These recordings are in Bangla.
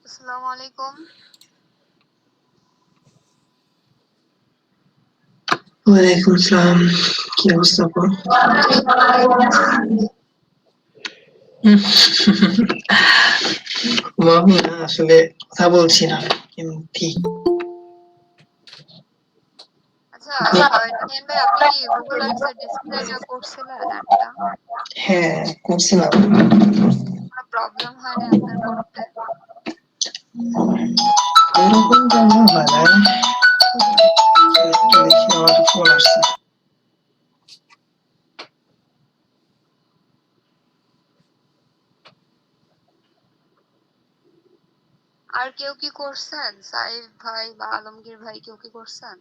আসসালামু আলাইকুম। ওয়ালাইকুম আসসালাম। কি অবস্থা আপু? ঘুমাবো না, আসলে কথা বলছি না এমনি। আচ্ছা, রায়হান ভাই, আপনি কি গুগল আর্টসের ডিসপ্লেটা করছিলেন অ্যাডটা? হ্যাঁ, করছিলাম। কোনো প্রবলেম হয় না আপনার করতে? এরকম কেন হয় না? একটু দেখি, আমার ফোন আসছে। আর কেউ কি করছেন? সাইফ ভাই বা আলমগীর ভাই কেউ কি করছেন?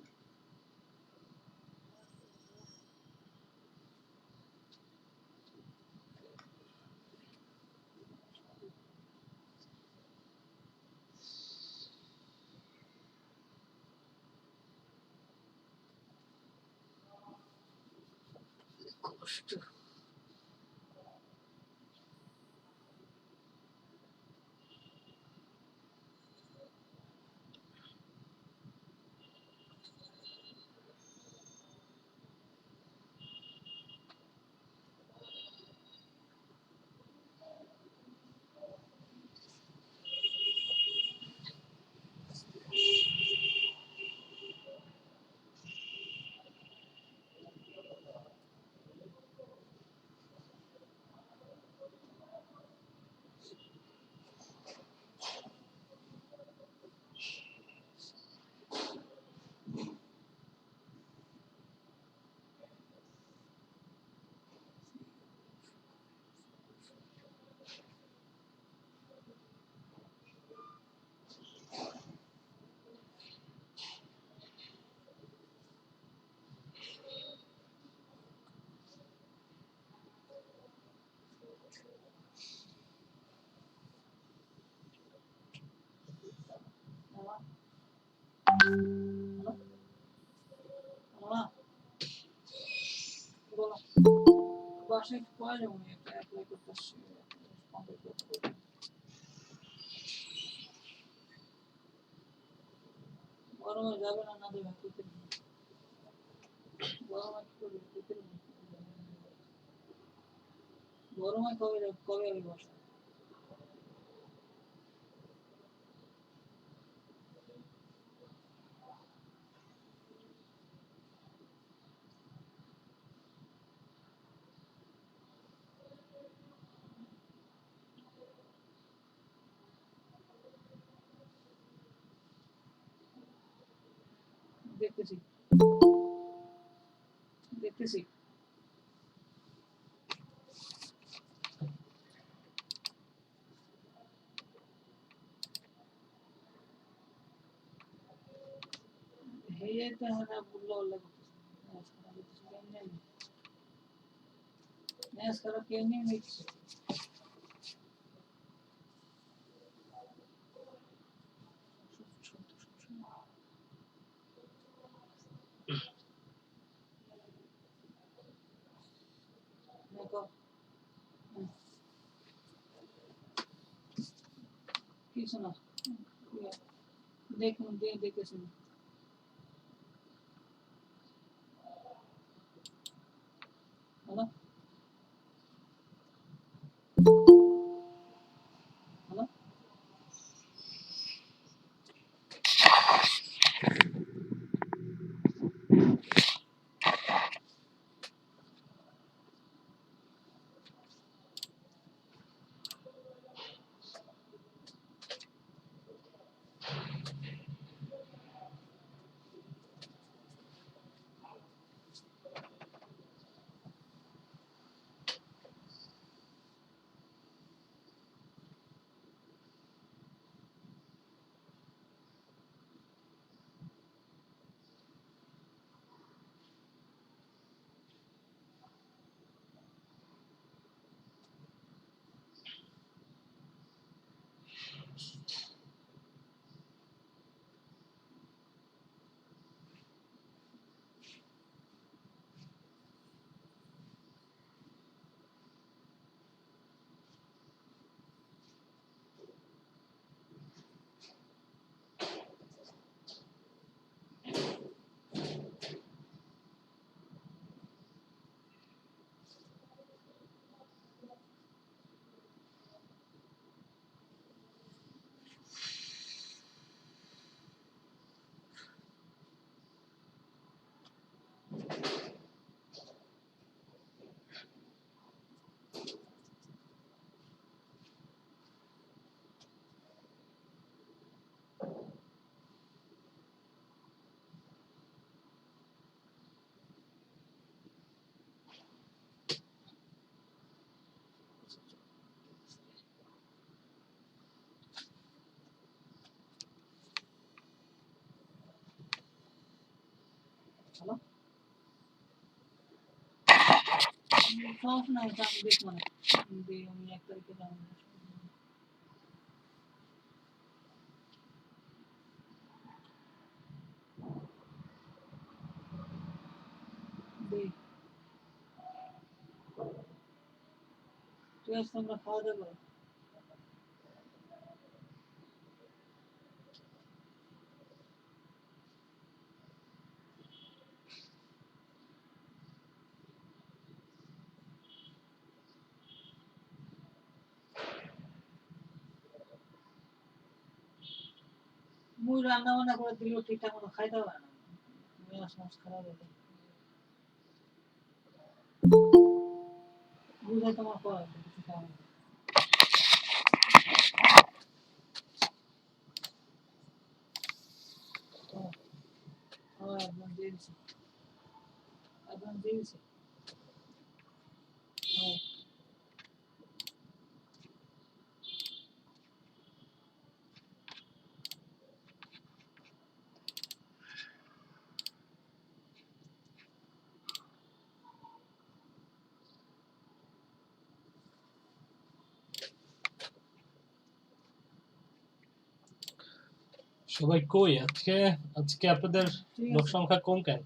সবাই কই আজকে? আজকে আপনাদের লোক সংখ্যা কম কেন?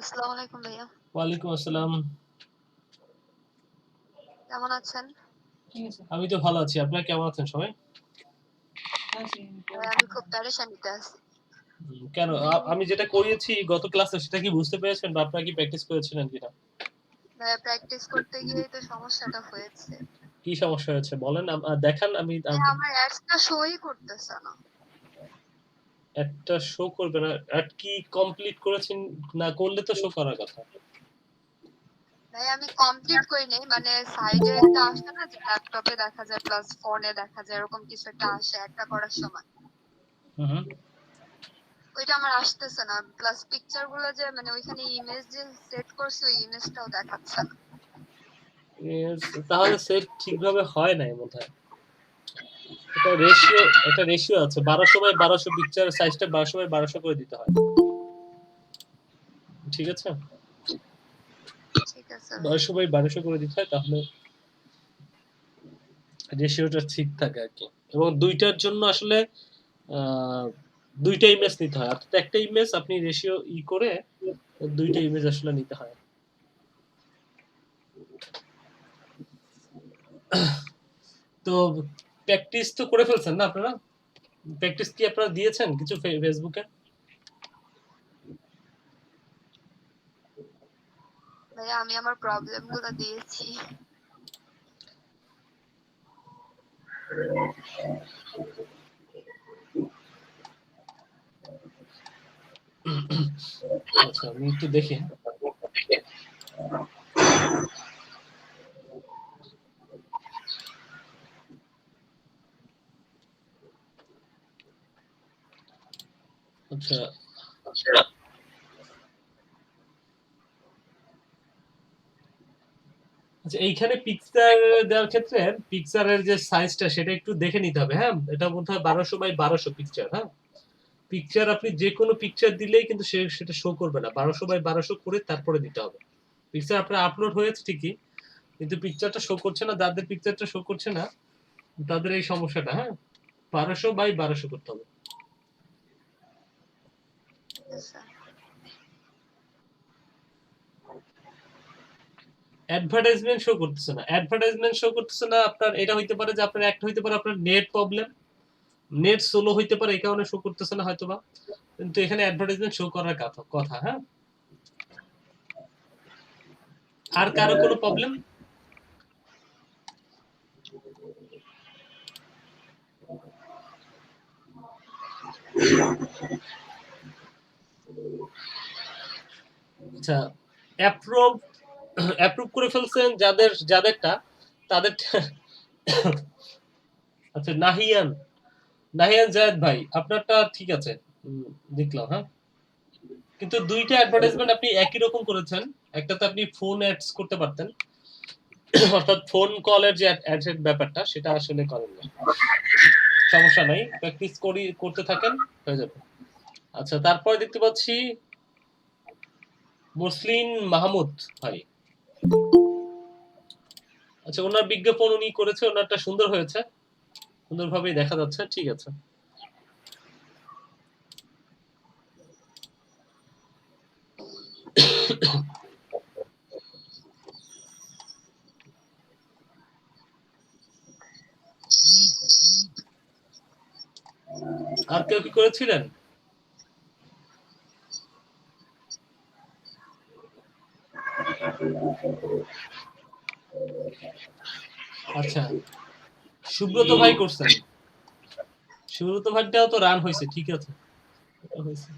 আসসালামু আলাইকুম ভাইয়া। ওয়ালাইকুম আসসালাম। কেমন আছেন? আমি তো ভালো আছি। আপনারা কেমন আছেন সবাই? আমি খুব পেরেশানিতে আছি। কেন? আমি যেটা করিয়েছি গত ক্লাসে সেটা কি বুঝতে পেরেছেন বা আপনারা কি প্র্যাকটিস করেছিলেন কিনা? ভাইয়া প্র্যাকটিস করতে গিয়েই তো সমস্যাটা হয়েছে। কি সমস্যা হয়েছে বলেন, দেখান। আমি আমার অ্যাডসটা শোই করতেছে না। একটা শো করবে না? অ্যাড কি কমপ্লিট করেছেন? না করলে তো শো করার কথা। ভাই আমি কমপ্লিট করি নাই, মানে সাইডে একটা আসে না যে ল্যাপটপে দেখা যায় প্লাস ফোনে দেখা যায়, এরকম কিছু একটা আসে একটা করার সময়। হুম। ওইটা আমার আসতেছে না, প্লাস পিকচার গুলো যে মানে ওইখানে ইমেজ যে সেট করছি ওই ইমেজটাও দেখাচ্ছে না। তাহলে সেট ঠিকভাবে হয় নাই বোধহয়। এটা রেশিও আছে 1200 x 1200 পিকচার সাইজটা 1200 x 1200 করে দিতে হয়। ঠিক আছে? ঠিক আছে 1200 x 1200 করে দিতে হয়, তাহলে রেশিওটা ঠিক থাকে আর কি। এবং দুইটার জন্য আসলে দুইটা ইমেজ নিতে হয়, অর্থাৎ একটা ইমেজ আপনি রেশিও করে দুইটা ইমেজ আসলে নিতে হয়। তো প্র্যাকটিস তো করে ফেলছেন না আপনারা? প্র্যাকটিস কি আপনারা দিয়েছেন কিছু ফেসবুকে? ভাইয়া আমি আমার প্রবলেম গুলো দিয়েছি। আচ্ছা আমি একটু দেখি। আচ্ছা আচ্ছা, এইখানে পিকচার দেওয়ার ক্ষেত্রে পিকচারের যে সাইজটা সেটা একটু দেখে নিতে হবে। হ্যাঁ, এটা বোধহয় 1200 x 1200 পিকচার। হ্যাঁ, পিকচার আপনি যে কোনো পিকচার দিলেই কিন্তু সেটা শো করবে না। 1200 x 1200 করে তারপরে দিতে হবে। পিকচার আপনার আপলোড হয়েছে ঠিকই, কিন্তু পিকচারটা শো করছে না। যাদের পিকচারটা শো করছে না তাদের এই সমস্যাটা। হ্যাঁ, 1200 x 1200 করতে হবে। অ্যাডভার্টাইজমেন্ট শো করতেছে না। অ্যাডভার্টাইজমেন্ট শো করতেছে না আপনার, এটা হইতে পারে যে আপনার একটা হইতে পারে আপনার নেট প্রবলেম, নেট স্লো হইতে পারে, এই কারণে শো করতেছে না হয়তোবা। কিন্তু এখানে অ্যাডভার্টাইজমেন্ট শো করার কথা। হ্যাঁ, আর কারো কোনো প্রবলেম? আচ্ছা, অ্যাপ্রুভ করে ফেলছেন যাদেরটা তাদের। আচ্ছা নাহিয়ান জায়েদ ভাই, আপনারটা ঠিক আছে, দেখলাম। হ্যাঁ, কিন্তু দুইটা অ্যাডভার্টাইজমেন্ট আপনি একই রকম করেছেন। একটাতে আপনি ফোন অ্যাডস করতে পারতেন, অর্থাৎ ফোন কলের যে অ্যাডসের ব্যাপারটা সেটা আসলে করেন না। সমস্যা নাই, প্র্যাকটিস করতে থাকেন, হয়ে যাবে। আচ্ছা, তারপরে দেখতে পাচ্ছি মুসলিম মাহমুদ ভাই। আচ্ছা, ওনার বিজ্ঞাপন উনি করেছে, ওনারটা সুন্দর হয়েছে, সুন্দরভাবেই দেখা যাচ্ছে। ঠিক আছে। আর কেউ কি করেছিলেন? আচ্ছা, সুব্রত ভাই করছেন। সুব্রত ভাইটাও তো রান হয়েছে। ঠিক আছে, হয়েছে।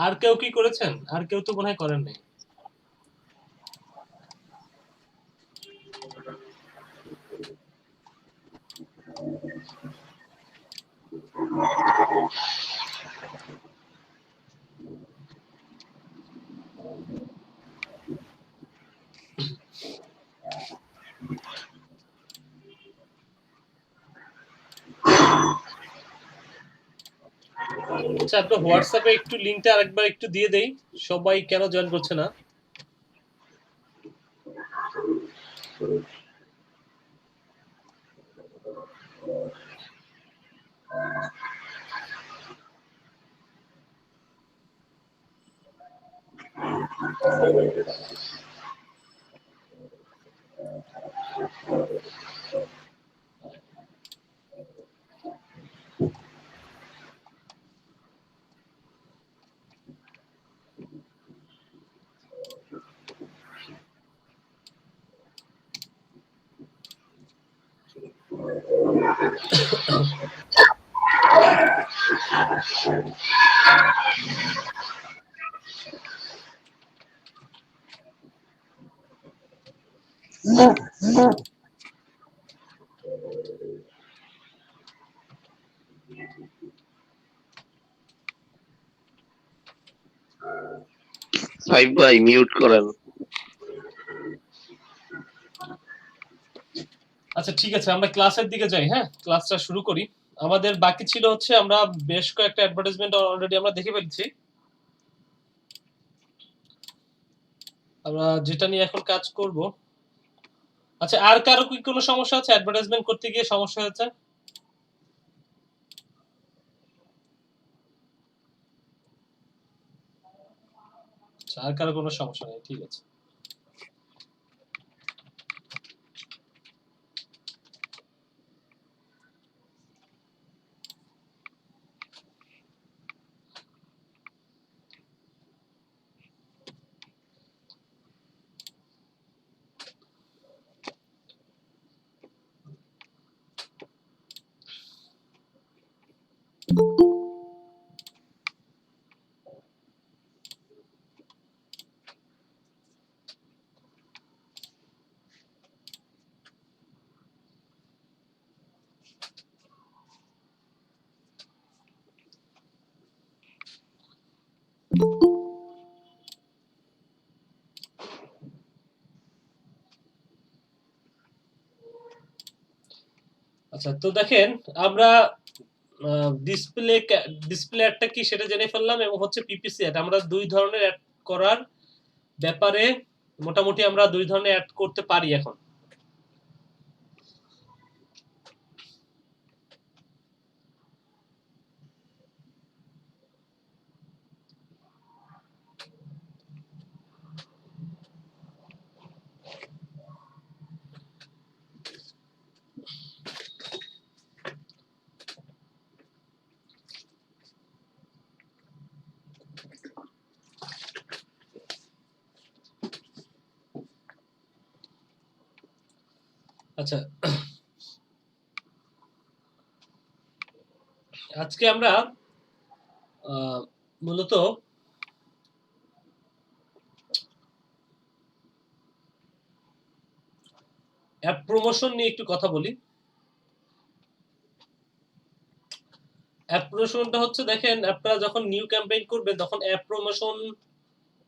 আর কেউ কি করেছেন? আর কেউ তো মনে হয় করেন নাই। আচ্ছা, আপনার হোয়াটসঅ্যাপে একটু লিঙ্কটা আরেকবার একটু দিয়ে দেই, সবাই কেন জয়েন করছে না। সাইফ ভাই মিউট করেন। আচ্ছা, ঠিক আছে, আমরা ক্লাসের দিকে যাই। হ্যাঁ, ক্লাসটা শুরু করি। আমাদের বাকি ছিল হচ্ছে আমরা বেশ কয়েকটা অ্যাডভার্টাইজমেন্ট অলরেডি আমরা দেখে ফেলছি। আমরা যেটা নিয়ে এখন কাজ করব। আচ্ছা, আর কারো কি কোনো সমস্যা আছে অ্যাডভার্টাইজমেন্ট করতে গিয়ে সমস্যা হয়েছে? আচ্ছা, আর কারো কোনো সমস্যা নেই, ঠিক আছে। আচ্ছা, তো দেখেন আমরা ডিসপ্লে ডিসপ্লে অ্যাডটা কি সেটা জেনে ফেললাম, এবং হচ্ছে পিপিসি অ্যাড। আমরা দুই ধরনের অ্যাড করার ব্যাপারে মোটামুটি আমরা দুই ধরনের অ্যাড করতে পারি এখন। আচ্ছা, আজকে আমরা মূলত অ্যাপ প্রমোশন নিয়ে একটু কথা বলি। অ্যাপ প্রমোশনটা হচ্ছে, দেখেন আপনারা যখন নিউ ক্যাম্পেইন করবেন তখন অ্যাপ প্রমোশন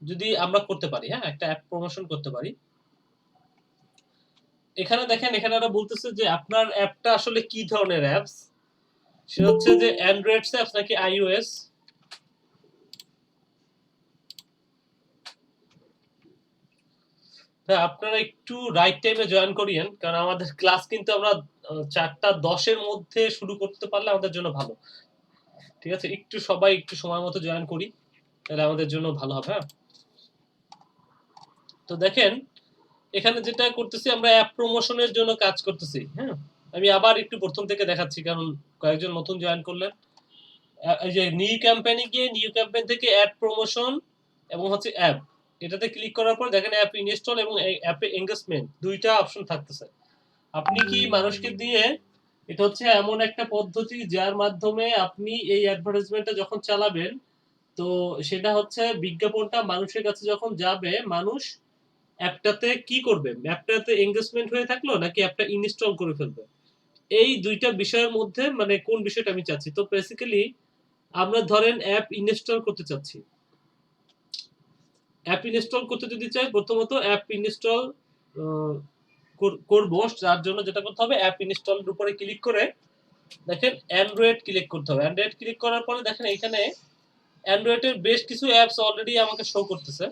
যদি আমরা করতে পারি, হ্যাঁ, একটা অ্যাপ প্রমোশন করতে পারি, এখানে দেখেন, এখানে ওরা বলতেছে যে আপনার অ্যাপটা আসলে কি ধরনের অ্যাপস। সে হচ্ছে যে অ্যান্ড্রয়েড অ্যাপস নাকি আইওএস। আপনারা একটু রাইট টাইমে জয়েন করিয়েন, কারণ আমাদের ক্লাস কিন্তু আমরা 4:10 মধ্যে শুরু করতে পারলে আমাদের জন্য ভালো। ঠিক আছে, একটু সবাই একটু সময় মতো জয়েন করি, তাহলে আমাদের জন্য ভালো হবে। হ্যাঁ, তো দেখেন এখানে যেটা করতেছি আমরা অ্যাপ প্রমোশনের জন্য কাজ করতেছি। হ্যাঁ, আমি আবার একটু প্রথম থেকে দেখাচ্ছি, কারণ কয়েকজন নতুন জয়েন করলেন। এই যে নিউ ক্যাম্পেইনে গিয়ে নিউ ক্যাম্পেইন থেকে অ্যাড প্রমোশন এবং হচ্ছে অ্যাপ, এটাতে ক্লিক করার পর দেখেন অ্যাপ ইনস্টল এবং অ্যাপে এঙ্গেজমেন্ট দুইটা অপশন থাকতেছে। আপনি কি মানুষকে দিয়ে, এটা হচ্ছে এমন একটা পদ্ধতি যার মাধ্যমে আপনি এই অ্যাডভার্টাইজমেন্টটা যখন চালাবেন, তো সেটা হচ্ছে বিজ্ঞাপনটা মানুষের কাছে যখন যাবে, মানুষ অ্যাপটাতে কি করবে, অ্যাপটাতে এঙ্গেজমেন্ট হয়ে থাকলো নাকি অ্যাপটা ইনস্টল করে ফেলবে, এই দুইটা বিষয়ের মধ্যে মানে কোন বিষয়টা আমি চাচ্ছি। তো বেসিক্যালি আমরা ধরেন অ্যাপ ইনস্টল করতে চাচ্ছি। অ্যাপ ইনস্টল করতে যদি চাই, প্রথমত অ্যাপ ইনস্টল করব, তার জন্য যেটা করতে হবে অ্যাপ ইনস্টলের উপরে ক্লিক করে দেখেন অ্যান্ড্রয়েড ক্লিক করতে হবে। অ্যান্ড্রয়েড ক্লিক করার পরে দেখেন এখানে অ্যান্ড্রয়েডের বেশ কিছু অ্যাপস অলরেডি আমাকে শো করতেছে।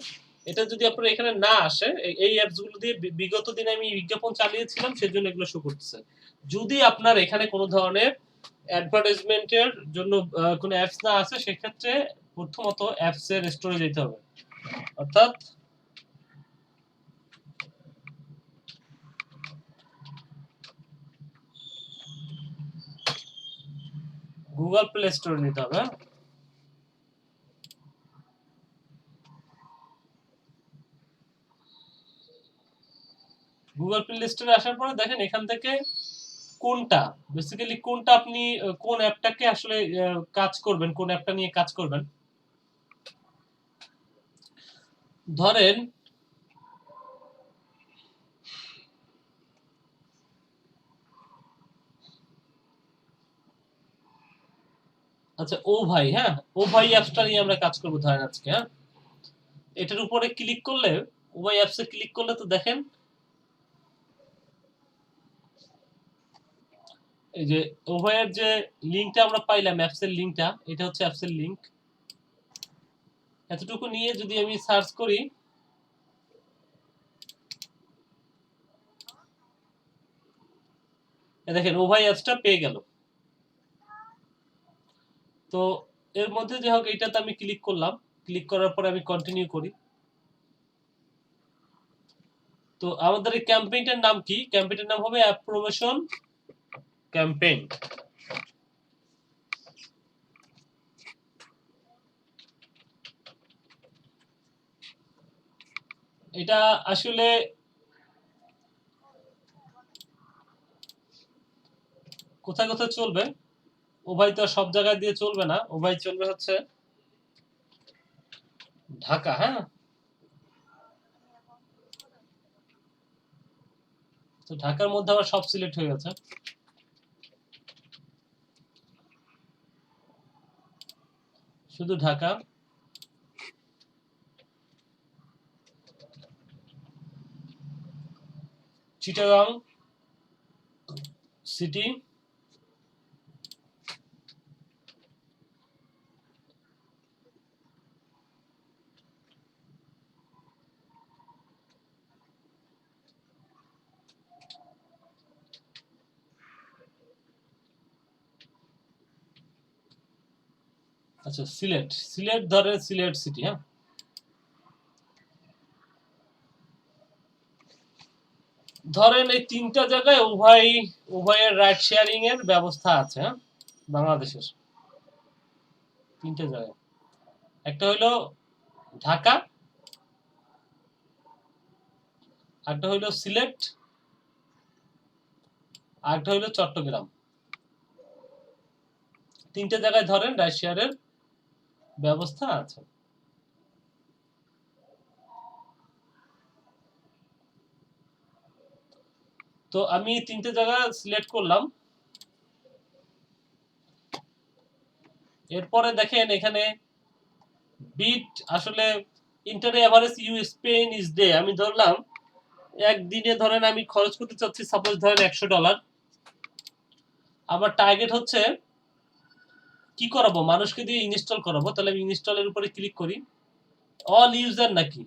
এটা যদি আপনার এখানে না আসে, এই অ্যাপসগুলো দিয়ে বিগত দিনে আমি বিজ্ঞাপন চালিয়েছিলাম, সেজন্য এগুলো শো করতেছে। যদি আপনার এখানে কোনো ধরনের অ্যাডভার্টাইজমেন্টের জন্য কোনো অ্যাপস না আসে, সেক্ষেত্রে প্রথমত অ্যাপসের স্টোরে যেতে হবে, অর্থাৎ গুগল প্লে স্টোরে নিতে হবে। গুগল প্লে স্টোরে আসার পরে দেখেন এখান থেকে কোনটা বেসিক্যালি কোনটা আপনি কোন অ্যাপটাকে আসলে কাজ করবেন, কোন অ্যাপটা নিয়ে কাজ করবেন। ধরেন আচ্ছা, ও ভাই, হ্যাঁ, ও ভাই অ্যাপসটা নিয়ে আমরা কাজ করব ধরেন আজকে। হ্যাঁ, এটার উপরে ক্লিক করলে, ও ভাই অ্যাপসে ক্লিক করলে তো দেখেন এই যে ও ভাইয়ের যে লিংকটা আমরা পাইলাম, অ্যাপসের লিংকটা, এটা হচ্ছে অ্যাপসের লিংক। এতটুকু নিয়ে যদি আমি সার্চ করি, দেখেন ও ভাই অ্যাপসটা পেয়ে গেল। তো এর মধ্যে যে হোক এইটাতে আমি ক্লিক করলাম, ক্লিক করার পরে আমি কন্টিনিউ করি। তো আমাদের এই ক্যাম্পেইনটার নাম কি? ক্যাম্পেইনটার নাম হবে অ্যাপ প্রমোশন ক্যাম্পেইন। এটা আসলে কোথায় কোথায় চলবে, ও ভাই তো সব জায়গায় দিয়ে চলবে না, ও ভাই চলবে হচ্ছে ঢাকা। হ্যাঁ, তো ঢাকার মধ্যে আবার সব সিলেক্ট হয়ে গেছে। শুধু ঢাকা, চিটাগাং সিটি, আচ্ছা সিলেট, সিলেট ধরে সিলেট সিটি। হ্যাঁ, ধরেন এই তিনটা জায়গায় উভয়ের রাইড শেয়ারিং এর ব্যবস্থা আছে। হ্যাঁ, বাংলাদেশের তিনটা জায়গায়, একটা হইলো ঢাকা, একটা হইলো সিলেট, আরেকটা হইলো চট্টগ্রাম। তিনটা জায়গায় ধরেন রাইড শেয়ারের ব্যবস্থা আছে। তো আমি তিনটে জায়গা সিলেক্ট করলাম। এরপরে দেখেন এখানে বিট আসলে enter average you spend is day, আমি ধরলাম একদিনে ধরেন আমি খরচ করতে চাচ্ছি সাপোজ ধরেন $100, আমার টার্গেট হচ্ছে কি করাবো, মানুষকে দিয়ে ইনস্টল করাবো, তাহলে আমি ইনস্টলের উপরে ক্লিক করি। অল ইউজার নাকি,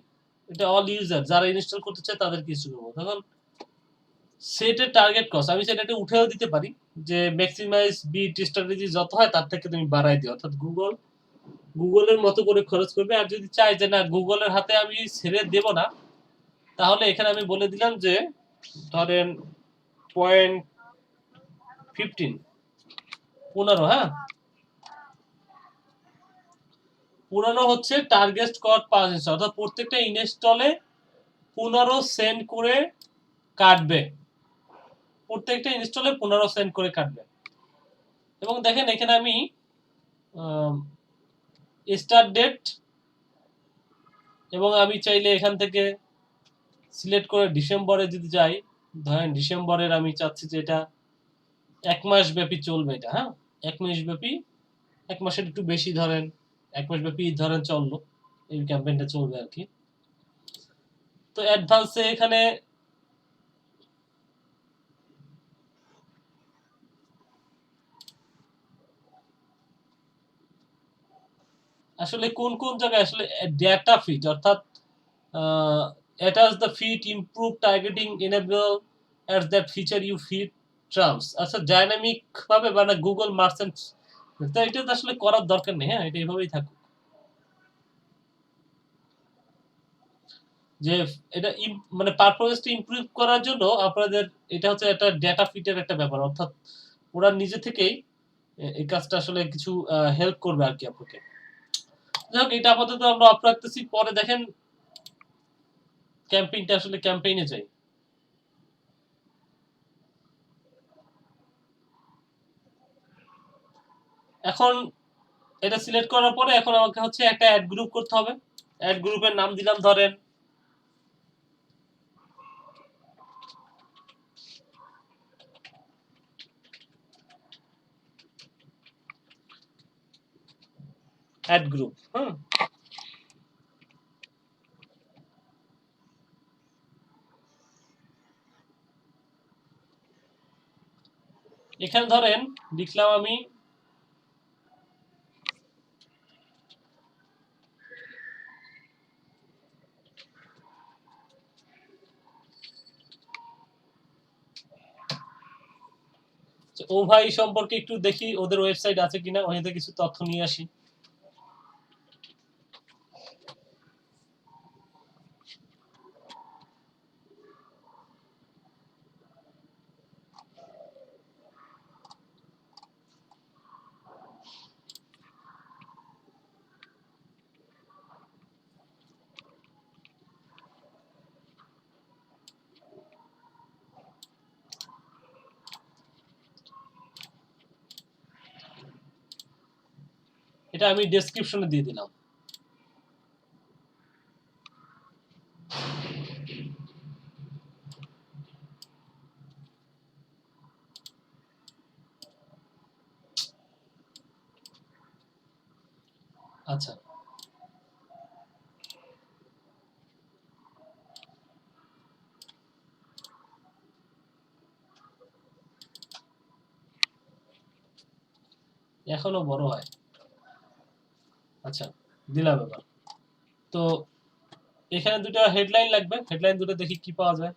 এটা অল ইউজার, যারা ইনস্টল করতে চায় তাদের কিছু করবো। তখন সেটের টার্গেট কস্ট আমি সেটাকে উঠেও দিতে পারি, যে ম্যাক্সিমাইজ বিট স্ট্র্যাটেজি যত হয় তার থেকে তুমি বাড়াই দিও, অর্থাৎ গুগলের মতো করে খরচ করবে। আর যদি চাই যে না গুগলের হাতে আমি ছেড়ে দেব না, তাহলে এখানে আমি বলে দিলাম যে ধরেন 0.15 হ্যাঁ, 15 হচ্ছে টার্গেট কস্ট পার ইনস্টল, অর্থাৎ প্রত্যেকটা ইনস্টলে 15 সেন্ট করে কাটবে, প্রত্যেকটা ইনস্টলে 15 সেন্ট করে কাটবে। এবং দেখেন এখানে আমি স্টার্ট ডেট, এবং আমি চাইলে এখান থেকে সিলেক্ট করে ডিসেম্বরে যদি যাই, ধরেন ডিসেম্বরের আমি চাচ্ছি যে এটা 1 মাস ব্যাপী চলবে এটা, হ্যাঁ 1 মাস ব্যাপী, 1 মাসের একটু বেশি ধরেন, 1 মাস ব্যাপী ধরেন চললো, এই ক্যাম্পেইনটা চলবে আর কি। তো অ্যাডভান্সে এখানে আসলে কোন কোন জায়গায় আসলে ডেটা ফিট, অর্থাৎ attach the feed improve targeting enable as that feature you feed terms, আচ্ছা ডাইনামিক ভাবে মানে গুগল মার্চেন্ট, তো এটা তো আসলে করার দরকার নেই, হ্যাঁ এটা এইভাবেই থাকুক। যে এটা মানে পারফরম্যান্সটা ইমপ্রুভ করার জন্য আপনাদের এটা হচ্ছে একটা ডেটা ফিটের একটা ব্যাপার, অর্থাৎ ওরা নিজে থেকেই এই কাজটা আসলে কিছু হেল্প করবে আর কি আপনাকে। যাই হোক এটা আপাতত আমরা অফ রাখতেছি, পরে দেখেন ক্যাম্পেইনটা আসলে ক্যাম্পেইনে যাই। এখন এটা সিলেক্ট করার পরে এখন আমাকে হচ্ছে একটা অ্যাড গ্রুপ করতে হবে। অ্যাড গ্রুপের নাম দিলাম ধরেন অ্যাড গ্রুপ, হ্যাঁ এখানে ধরেন লিখলাম আমি ও ভাই সম্পর্কে একটু দেখি ওদের ওয়েবসাইট আছে কিনা, ওখানে কিছু তথ্য নিয়ে আসি। এটা আমি ডেসক্রিপশনে দিয়ে দিলাম। আচ্ছা এখনো বড় হয়, আচ্ছা দিলাম এবার। তো এখানে দুটো হেডলাইন লাগবে, হেডলাইন দুটো দেখি কি পাওয়া যায়।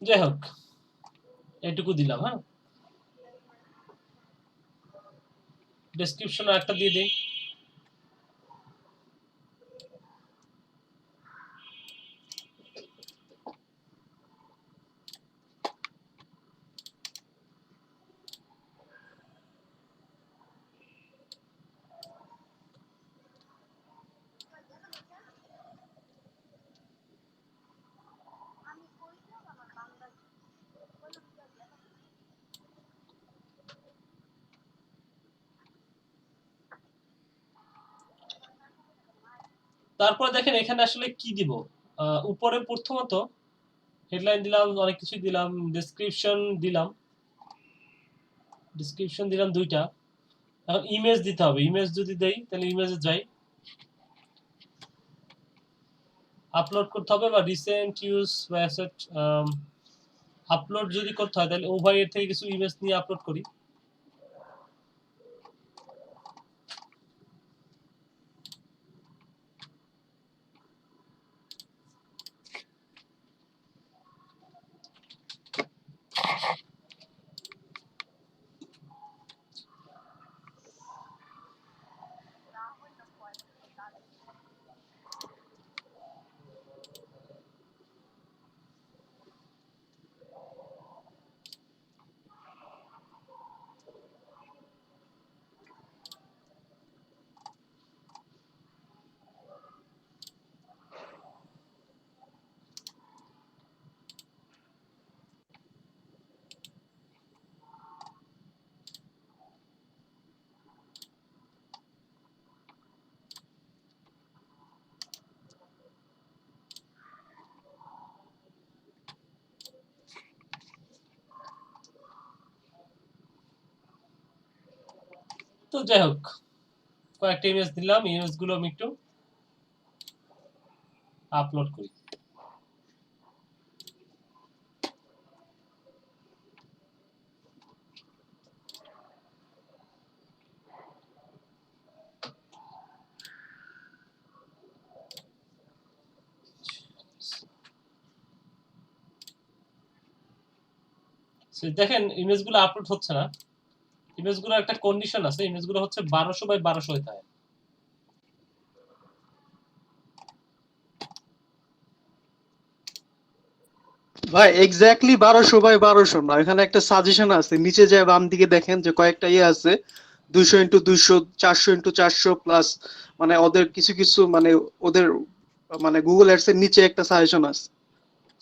যাই হোক এইটুকু দিলাম। হ্যাঁ, ডেসক্রিপশন একটা দিয়ে দিই। তারপর দেখেন এখানে আসলে কি দিব। উপরে প্রথমত হেডলাইন দিলাম, অনেক কিছু দিলাম, ডেসক্রিপশন দিলাম দুইটা। এখন ইমেজ দিতে হবে। ইমেজ যদি দেই তাহলে ইমেজে যাই, আপলোড করতে হবে বা রিসেন্ট ইউজ বা অ্যাসেট। আপলোড যদি করতে হয় তাহলে ওভার থেকে কিছু ইমেজ নিয়ে আপলোড করি। তো যাই হোক কয়েকটা ইমেজ দিলাম, ইমেজগুলো আমি একটু আপলোড করি। দেখেন ইমেজগুলো আপলোড হচ্ছে না। ইমেজগুলো একটা কন্ডিশন আছে, ইমেজগুলো হচ্ছে 1200 বাই 1200 হতে হয়। ভাই এক্স্যাক্টলি 1200 বাই 1200 না, এখানে একটা সাজেশন আছে, নিচে যায় বাম দিকে দেখেন যে কয়েকটা ইয়ে আছে, 200x200, 400x400 প্লাস, মানে ওদের কিছু কিছু মানে ওদের মানে গুগল অ্যাডস এর নিচে একটা সাজেশন আছে।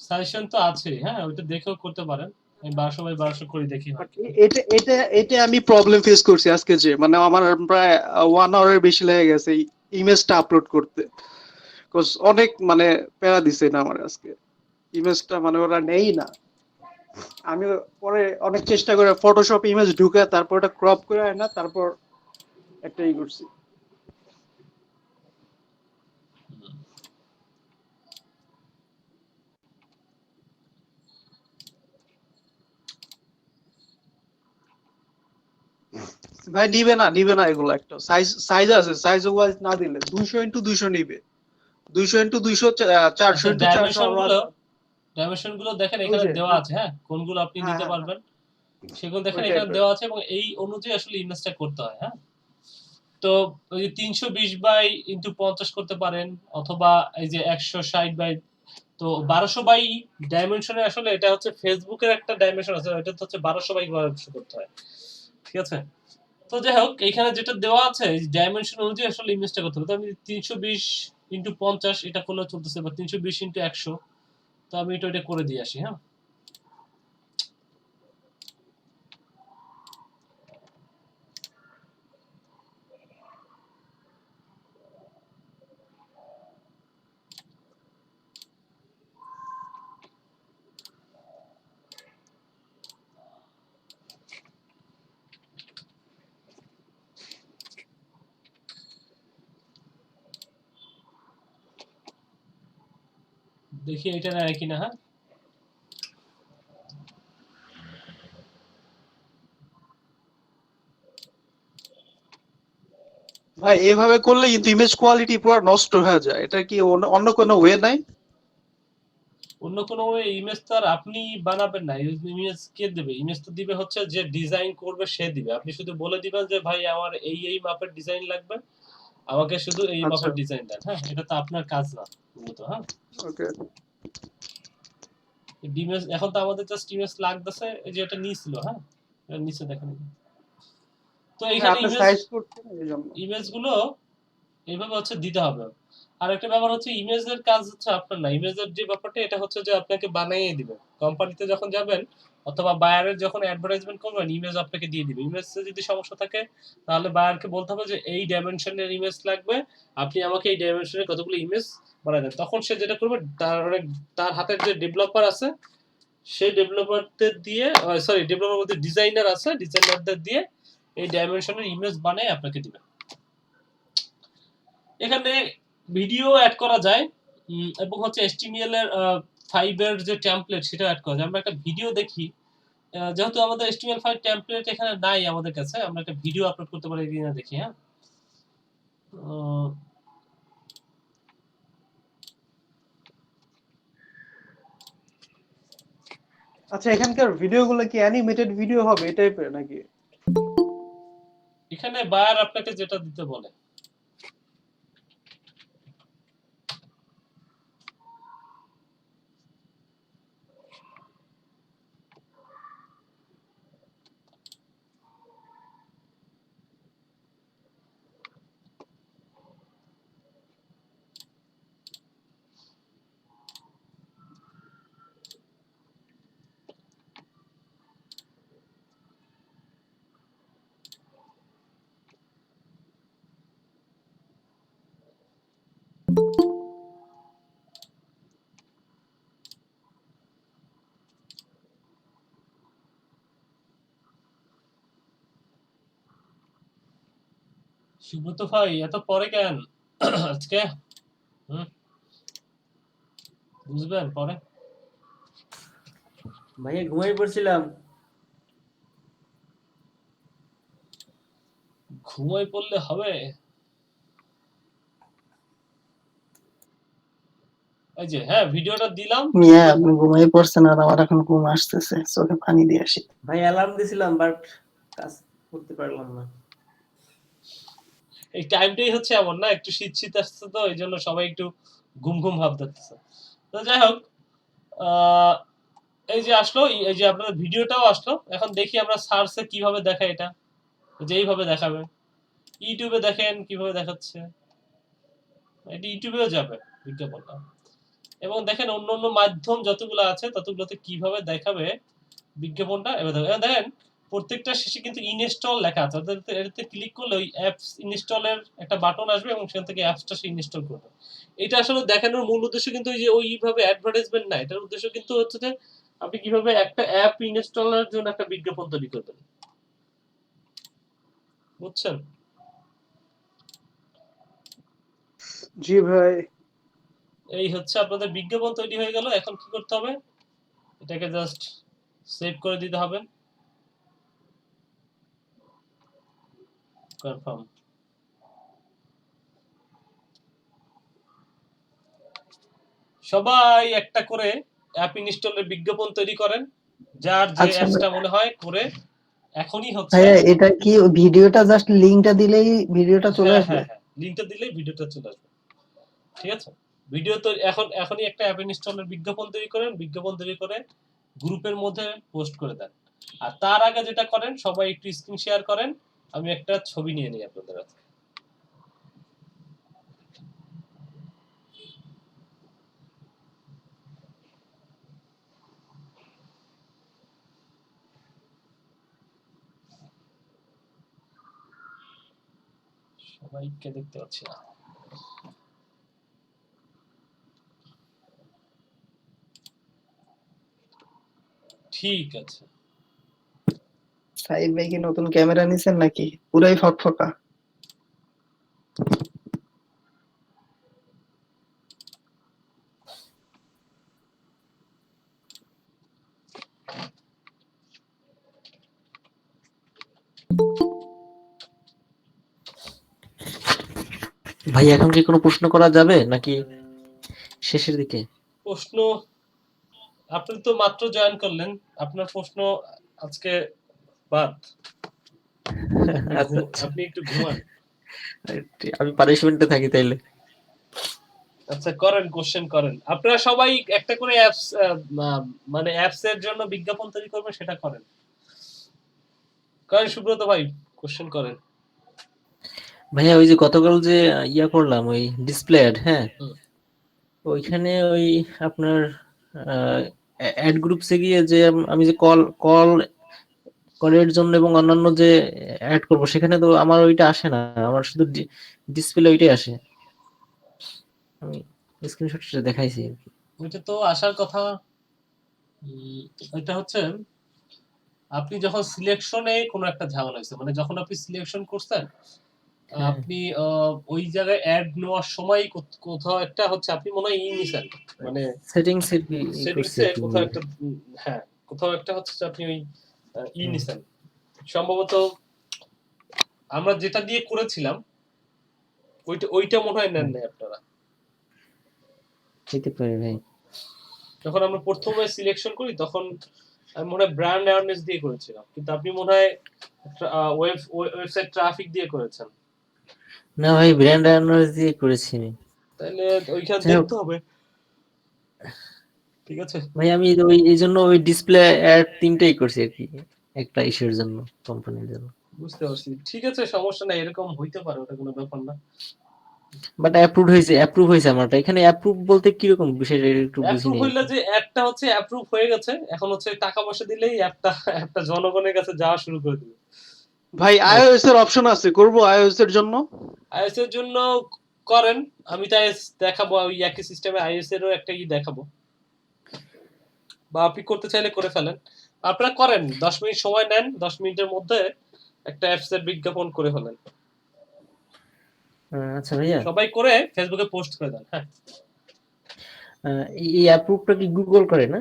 সাজেশন তো আছে, হ্যাঁ, ওইটা দেখেও করতে পারেন। আমি 1200 বাই 1200 করে দেখি। বাট এটা এটা এটা আমি প্রবলেম ফেস করছি আজকে, যে মানে আমার প্রায় 1 আওয়ারের বেশি লেগে গেছে এই ইমেজটা আপলোড করতে, বিকজ অনেক মানে প্যারা দিছে না আমার আজকে, ইমেজটা মানে ওরা নেই না। আমি পরে অনেক চেষ্টা করে ফটোশপ ইমেজ ঢুকে তারপর ওটা ক্রপ করে না, তারপর একটা ই করছি। ভাই নিবে না এগুলো, একটা সাইজ সাইজ আছে, সাইজ ওয়াইজ না দিলে 200x200 নিবে, 200x200, 400x400 ডাইমেনশন গুলো দেখেন এখানে দেওয়া আছে, হ্যাঁ, কোনগুলো আপনি হ্যাঁ নিতে হ্যাঁ পারবেন সেগুলো দেখেন ওই এখানে টাইপের। দেওয়া আছে, এবং এই অনুযায়ী আসলে ইমেজটা করতে হয়। হ্যাঁ, তো ওই যে 320x50 করতে পারেন, অথবা এই যে 160 বাই, তো 1200 বাই ডাইমেনশনে আসলে এটা হচ্ছে ফেসবুকের একটা ডাইমেনশন আছে, এটা হচ্ছে 1200x1200 করতে হয়। ঠিক আছে, তো যাই হোক এখানে যেটা দেওয়া আছে ডাইমেনশন অনুযায়ী আসলে ইমেজটা করতে হবে। তো আমি 320x50 এটা করলে চলতেছে, বা 320x100, তো আমি এটা করে দিয়ে আসি। হ্যাঁ, দেখি এটা নেয় কিনা। হ্যাঁ, ভাই এভাবে করলে কিন্তু ইমেজ কোয়ালিটি পুরো নষ্ট হয়ে যায়, এটা কি অন্য কোনো ওয়ে নাই? অন্য কোনো ইমেজ তো আর আপনি বানাবেন না, ইমেজ কে দেবে? ইমেজ তো দিবে হচ্ছে যে ডিজাইন করবে সে দিবে। আপনি শুধু বলে দিবেন যে ভাই আমার এই মাপের ডিজাইন লাগবে, আমাকে শুধু এই আচ্ছা, মাপের ডিজাইন দেন। হ্যাঁ, এটা তো আপনার কাজ না মূলত। হ্যাঁ, ওকে। ইমেজ এখন তো আমাদের জাস্ট ইমেজ লাগতেছে, এই যে এটা নিছিল। হ্যাঁ, এটা নিচে দেখেন। তো হ্যাঁ, এখানে আপনি ইমেজ সাইজ করছেন এইজন্য। ইমেজ গুলো এইভাবে হচ্ছে দিতে হবে। আর একটা ব্যাপার হচ্ছে ইমেজের কাজ হচ্ছে আপনার না, ইমেজের যে ব্যাপারটা এটা হচ্ছে যে আপনাকে বানিয়ে দিবে। কোম্পানিতে যখন যাবেন অথবা বায়ারের যখন অ্যাডভার্টাইজমেন্ট করবেন ইমেজ আপনাকে দিয়ে দিবে। ইমেজে যদি সমস্যা থাকে তাহলে বায়ারকে বলতে হবে যে এই ডাইমেনশনের ইমেজ লাগবে, আপনি আমাকে এই ডাইমেনশনের কতগুলো ইমেজ বানায় দেন। তখন সে যেটা করবে তার হাতের যে ডেভেলপার আছে সেই ডেভেলপারদের দিয়ে, সরি ডেভেলপার বলতে ডিজাইনার আছে, ডিজাইনারদের দিয়ে এই ডাইমেনশনের ইমেজ বানিয়ে আপনাকে দিবে। এখানে ভিডিও অ্যাড করা যায় এবং হচ্ছে HTML এর 5 এর যে টেমপ্লেট সেটা অ্যাড করা যায়। আমরা একটা ভিডিও দেখি, যেহেতু আমাদের HTML5 টেমপ্লেট এখানে নাই আমাদের কাছে, আমরা একটা ভিডিও আপলোড করতে পারি কিনা দেখি। হ্যাঁ, আচ্ছা, এখানকার ভিডিওগুলো কি অ্যানিমেটেড ভিডিও হবে এই টাইপের নাকি? এখানে বায়ার আপনাকে যেটা দিতে বলে। সুব্রত ভাই এত পরে কেন আজকে? বুঝবেন পরে। ভাইয়া ঘুমাই পড়ছিলাম। ঘুমাই পড়লে হবে? এই যে হ্যাঁ ভিডিওটা দিলাম। মিয়া আপনি ঘুমিয়ে পড়ছেন আর আমার এখন ঘুম আসতেছে, চোখে পানি দিয়ে আসি। ভাই অ্যালার্ম দিছিলাম বাট কাজ করতে পারলাম না। এই টাইমটাই হচ্ছে এমন না, একটু শীত শীত আসছে তো এই জন্য সবাই একটু ঘুম ঘুম ভাব ধরতেছে। তো যাই হোক, এই যে আসলো, এই যে আপনাদের ভিডিওটাও আসলো। এখন দেখি আমরা সার্চে কিভাবে দেখায় এটা, যে এইভাবে দেখাবে। ইউটিউবে দেখেন কিভাবে দেখাচ্ছে, এটা ইউটিউবেও যাবে বিজ্ঞাপনটা। এবং দেখেন অন্য অন্য মাধ্যম যতগুলো আছে ততগুলোতে কিভাবে দেখাবে বিজ্ঞাপনটা। এবার দেখেন প্রত্যেকটা শেষে কিন্তু ইনস্টল লেখা আছে, এটাতে ক্লিক করলে ওই অ্যাপস ইনস্টলের একটা বাটন আসবে এবং সেখান থেকে অ্যাপসটা সে ইনস্টল করবে। এটা আসলে দেখানোর মূল উদ্দেশ্য কিন্তু ওই যে ওইভাবে অ্যাডভার্টাইজমেন্ট না, এটার উদ্দেশ্য কিন্তু হচ্ছে যে আপনি কিভাবে একটা অ্যাপ ইনস্টলের জন্য একটা বিজ্ঞাপন তৈরি করবেন। বুঝছেন? জি ভাই। এই হচ্ছে আপনাদের বিজ্ঞাপন তৈরি হয়ে গেল। এখন কি করতে হবে? এটাকে জাস্ট সেভ করে দিতে হবে। কনফার্ম। সবাই একটা করে অ্যাপ ইনস্টলের বিজ্ঞাপন তৈরি করেন, যার যে আচ্ছা অ্যাপসটা মনে হয় করে। এখনই হচ্ছে ভাইয়া, এটা কি ভিডিওটা জাস্ট লিংকটা দিলেই ভিডিওটা চলে হ্যাঁ আসবে? হ্যাঁ হ্যাঁ, লিংকটা দিলেই ভিডিওটা চলে আসবে। ঠিক আছে, ভিডিও তো এখনই একটা অ্যাপ ইনস্টলের বিজ্ঞাপন তৈরি করেন, বিজ্ঞাপন তৈরি করে গ্রুপের মধ্যে পোস্ট করে দেন। আর তার আগে যেটা করেন, সবাই একটু স্ক্রিন শেয়ার করেন, আমি একটা ছবি নিয়ে নিই আপনাদের কাছে। সবাইকে দেখতে পাচ্ছি না। ঠিক আছে। সাইদ ভাই কি নতুন ক্যামেরা নিছেন নাকি পুরাই ফকফকা? ভাই এখন কি কোনো প্রশ্ন করা যাবে নাকি শেষের দিকে? প্রশ্ন আপনি তো মাত্র জয়েন করলেন, আপনার প্রশ্ন আজকে বাদ। আচ্ছা আচ্ছা আপনি একটু ঘুমান। আমি পানিশমেন্টে থাকি তাইলে। আচ্ছা করেন, কোশ্চেন করেন। আপনারা সবাই একটা করে অ্যাপস, মানে অ্যাপস এর জন্য বিজ্ঞাপন তৈরি করবেন, সেটা করেন। করেন সুব্রত ভাই, কোশ্চেন করেন। ভাইয়া ওই যে গতকাল যে ইয়া করলাম ওই ডিসপ্লে অ্যাড, হ্যাঁ হুম। ওইখানে ওই আপনার অ্যাড গ্রুপসে গিয়ে যে আমি যে কল কল কলের জন্য এবং অন্যান্য যে অ্যাড করব সেখানে তো আমার ওইটা আসে না, আমার শুধু ডিসপ্লে ওইটাই আসে। আমি স্ক্রিনশটটা দেখাইছি আর কি। ওইটা তো আসার কথা। এটা হচ্ছে আপনি যখন সিলেকশনে কোনো একটা ঝামেলা হয়েছে, মানে যখন আপনি সিলেকশন করছেন, হ্যাঁ আপনি ওই জায়গায় অ্যাড নেওয়ার সময় কোথাও একটা হচ্ছে আপনি মনে হয় নিছেন, মানে সেটিংস এর কি করছি সেটিংসে আর কি কোথাও মূলত। একটা হ্যাঁ, কোথাও একটা হচ্ছে যে আপনি ওই নিছেন সম্ভবত। আমরা যেটা দিয়ে করেছিলাম ওইটা মনে হয় নেন নাই আপনারা। হইতে পারে ভাই। যখন আমরা প্রথমে সিলেকশন করি তখন আমি মনে হয় ব্র্যান্ড অ্যাওয়ারনেস দিয়ে করেছিলাম, কিন্তু আপনি মনে হয় ওয়েবসাইট ট্রাফিক দিয়ে করেছেন। না ভাই, ব্র্যান্ড অ্যাওয়ারনেস দিয়ে করেছি আমি। তাহলে ওইখানে যাই হোক দেখতে হবে। ঠিক আছে ভাই, আমি ওই এই জন্য ওই ডিসপ্লে অ্যাড তিনটাই করছি আর কি, একটা ইস্যুর জন্য, কোম্পানির জন্য। বুঝতে পারছি, ঠিক আছে সমস্যা নাই, এরকম হইতে পারে, ওটা কোনো ব্যাপার না। বাট অ্যাপ্রুভ হয়েছে আমারটা। এখানে অ্যাপ্রুভ বলতে কিরকম বিষয়টা একটু অ্যাপ্রুভ বুঝিনি আর হইলে কি। যে অ্যাপটা হচ্ছে অ্যাপ্রুভ হয়ে গেছে, এখন হচ্ছে টাকা পয়সা দিলেই অ্যাপটা জনগণের কাছে যাওয়া শুরু করে দিবে। ভাই আইওএস এর অপশন আছে, করব আইওএস এর জন্য? আইএস এর জন্য করেন, আমি তাই দেখাবো ওই একই সিস্টেমে আইএস এরও একটা দেখাবো, বা আপনি করতে চাইলে করে ফেলেন। আপনারা করেন, 10 মিনিট সময় নেন, 10 মিনিটের মধ্যে একটা অ্যাপস এর বিজ্ঞাপন করে ফেলেন। আচ্ছা ভাইয়া, সবাই করে ফেসবুকে পোস্ট করে দেন। হ্যাঁ, এই অ্যাপ্রুভটা কি গুগল করে না?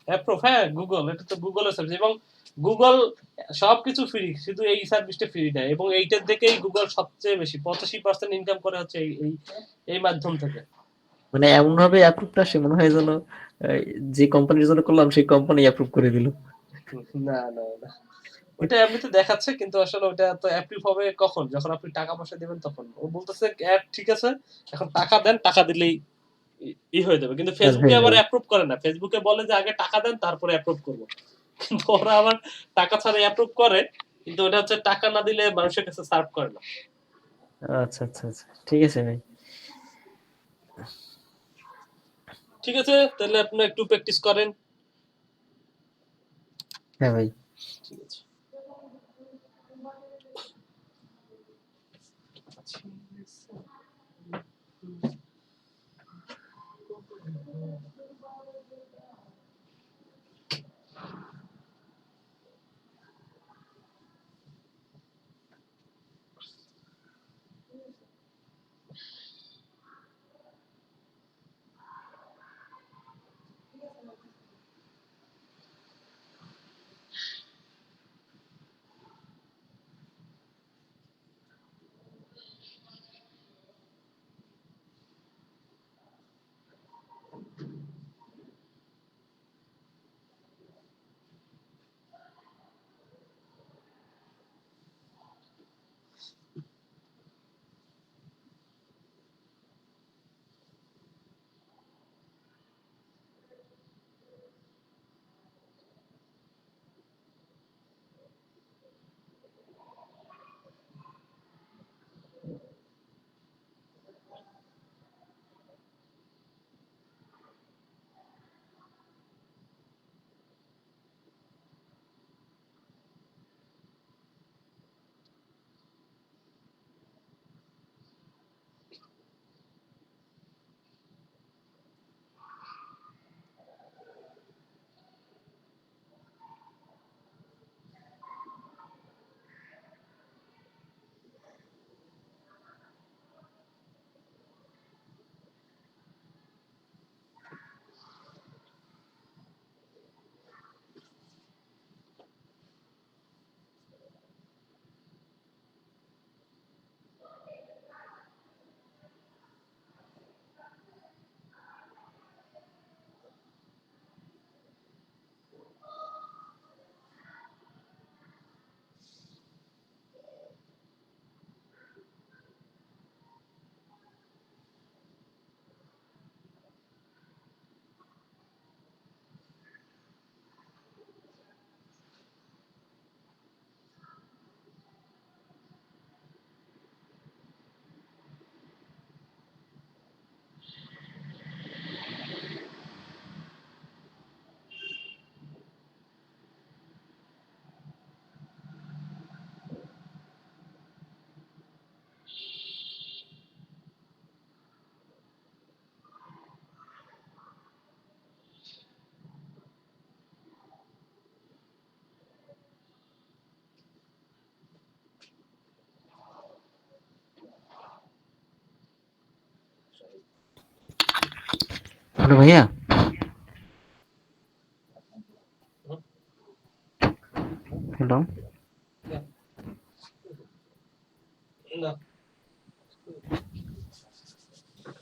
অ্যাপ্রুভ, হ্যাঁ গুগল, এটা তো গুগলের সার্ভিস, এবং গুগল সবকিছু ফ্রি, শুধু এই সার্ভিসটা ফ্রি দেয়, এবং এইটার থেকেই গুগল সবচেয়ে বেশি 85% ইনকাম করে হচ্ছে এই মাধ্যম থেকে। মানে এমন ভাবে অ্যাপ্রুভটা আসে মনে হয় যেন যে কোম্পানির জন্য করলাম সেই কোম্পানি অ্যাপ্রুভ করে দিল। না না না, ওইটা এমনিতে দেখাচ্ছে, কিন্তু আসলে ওটা তো অ্যাপ্রুভ হবে কখন, যখন আপনি টাকা পয়সা দিবেন তখন। ও বলতেছে ঠিক আছে, এখন টাকা দেন, টাকা দিলেই হয়ে যাবে। কিন্তু কাজ ফেসবুকে হয়ে আবার যাবে। অ্যাপ্রুভ করে না, ফেসবুকে বলে যে আগে টাকা দেন তারপরে অ্যাপ্রুভ করব, কিন্তু ওরা আবার টাকা ছাড়া অ্যাপ্রুভ করে, কিন্তু ওটা হচ্ছে টাকা না দিলে মানুষের কাছে সার্ভ করে না। আচ্ছা আচ্ছা আচ্ছা, ঠিক আছে ভাই। ঠিক আছে, তাহলে আপনি একটু প্র্যাকটিস করেন। হ্যাঁ ভাই। ঠিক আছে। হ্যালো ভাইয়া, হ্যালো না,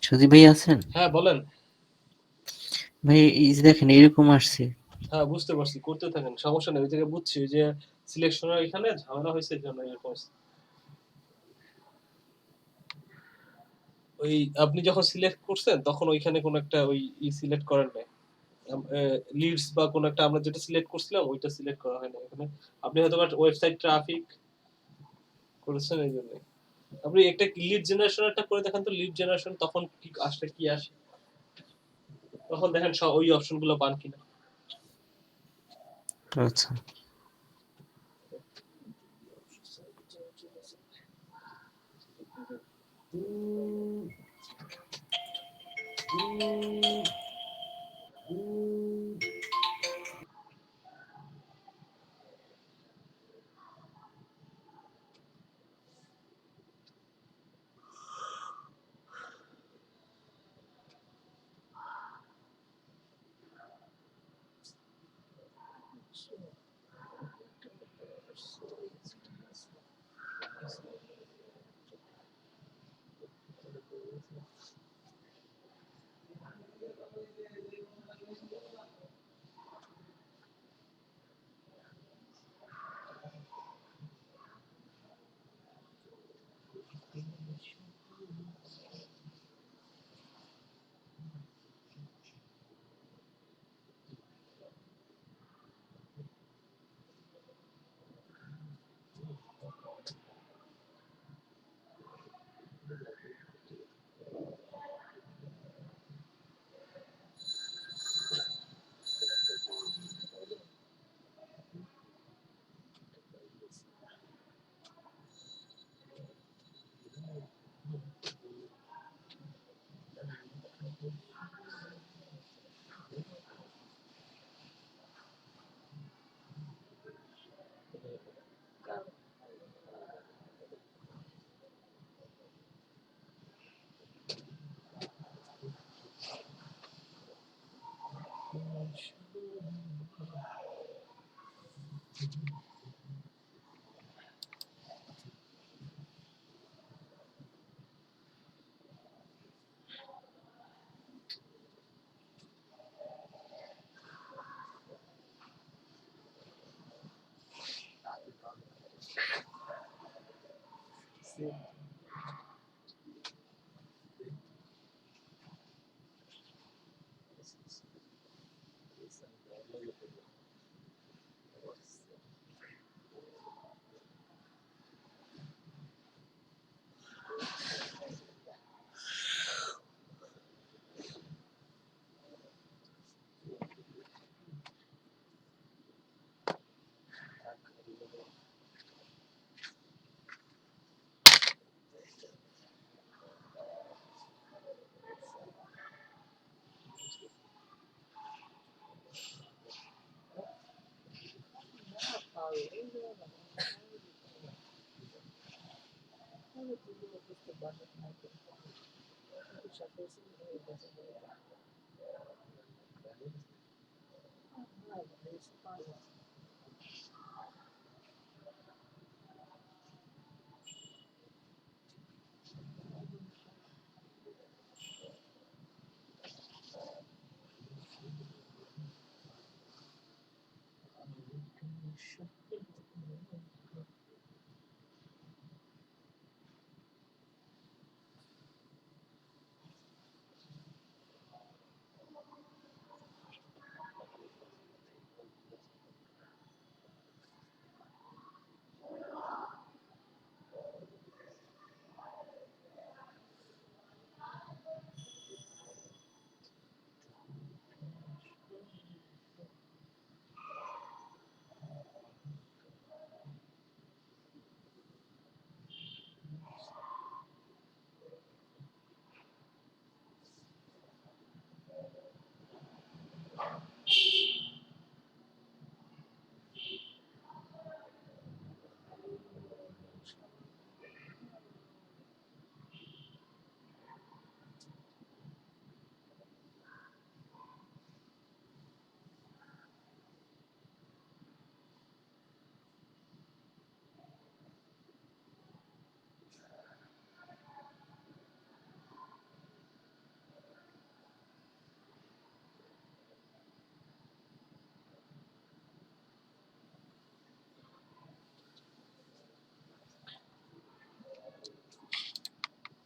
সজীব ভাই আছেন? হ্যাঁ বলেন। ভাই এই যে দেখেন এরকম আসছে। হ্যাঁ বুঝতে পারছি, করতে থাকেন, সমস্যা নেই। ওই থেকে বুঝছি ওই যে সিলেকশনের এখানে ঝামেলা হয়েছে, এই জন্য এরকম হয়েছে। ওই আপনি যখন সিলেক্ট করছেন তখন ওইখানে কোন একটা ওই সিলেক্ট করেন নাই, লিডস বা কোন একটা আমরা যেটা সিলেক্ট করছিলাম ওইটা সিলেক্ট করা হয় না এখানে। আপনি হয়তো ওয়েবসাইট ট্রাফিক করেছেন এই জন্য। আপনি একটা লিড জেনারেশনটা করে দেখেন তো, লিড জেনারেশন তখন কি আসলে কি আসে, তখন দেখেন সব ওই অপশনগুলো পান কিনা। আচ্ছা,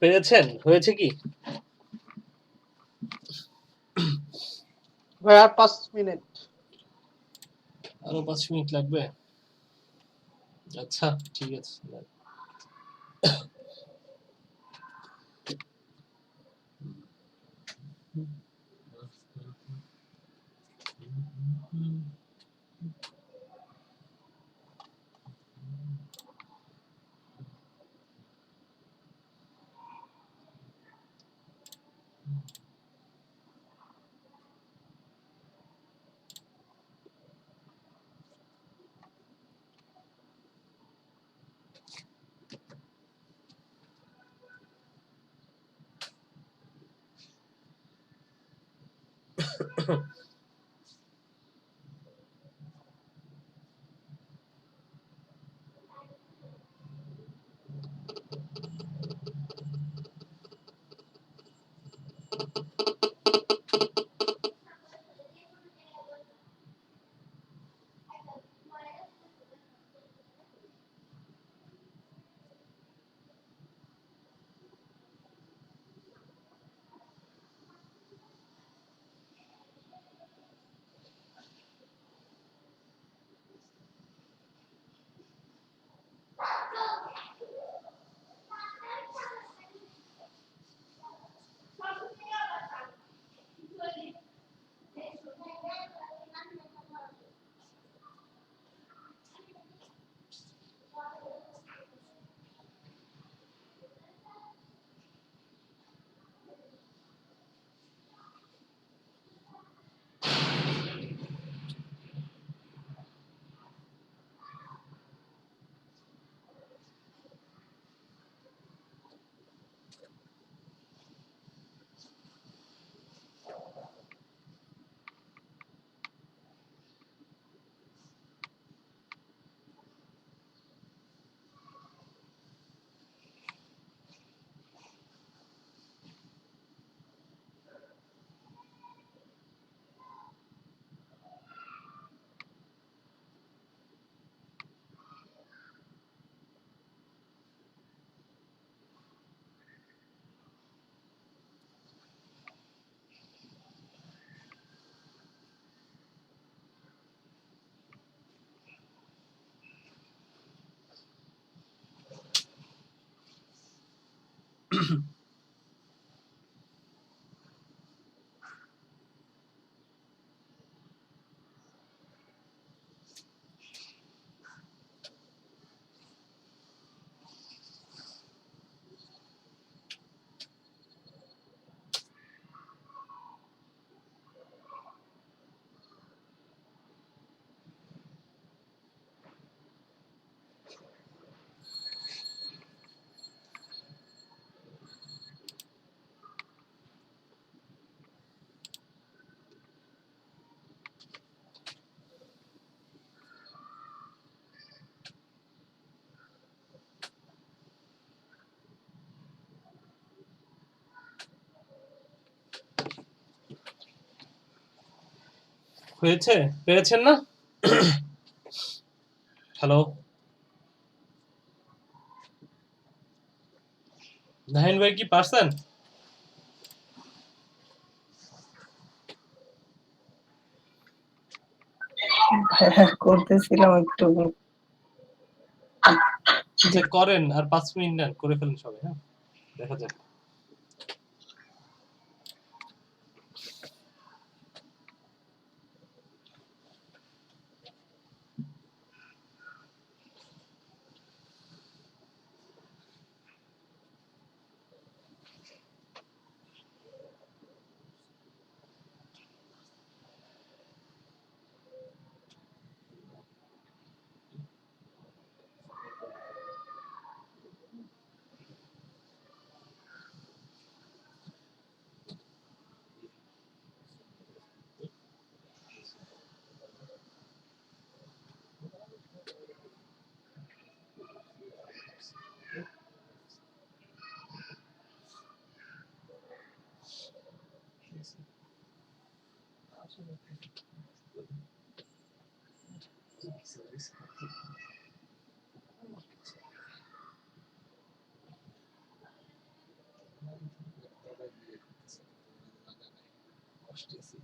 পেরেছেন? হয়েছে কি? ভাই আর 5 মিনিট। আরো 5 মিনিট লাগবে? আচ্ছা, ঠিক আছে। হয়েছে? পেরেছেন না? হ্যালো? নাহিন ভাই কি পারছেন? করতেছিলাম একটু। আচ্ছা করেন, আর 5 মিনিট নেন, করে ফেলেন সবাই, হ্যাঁ? দেখা যাক। আসতেছি।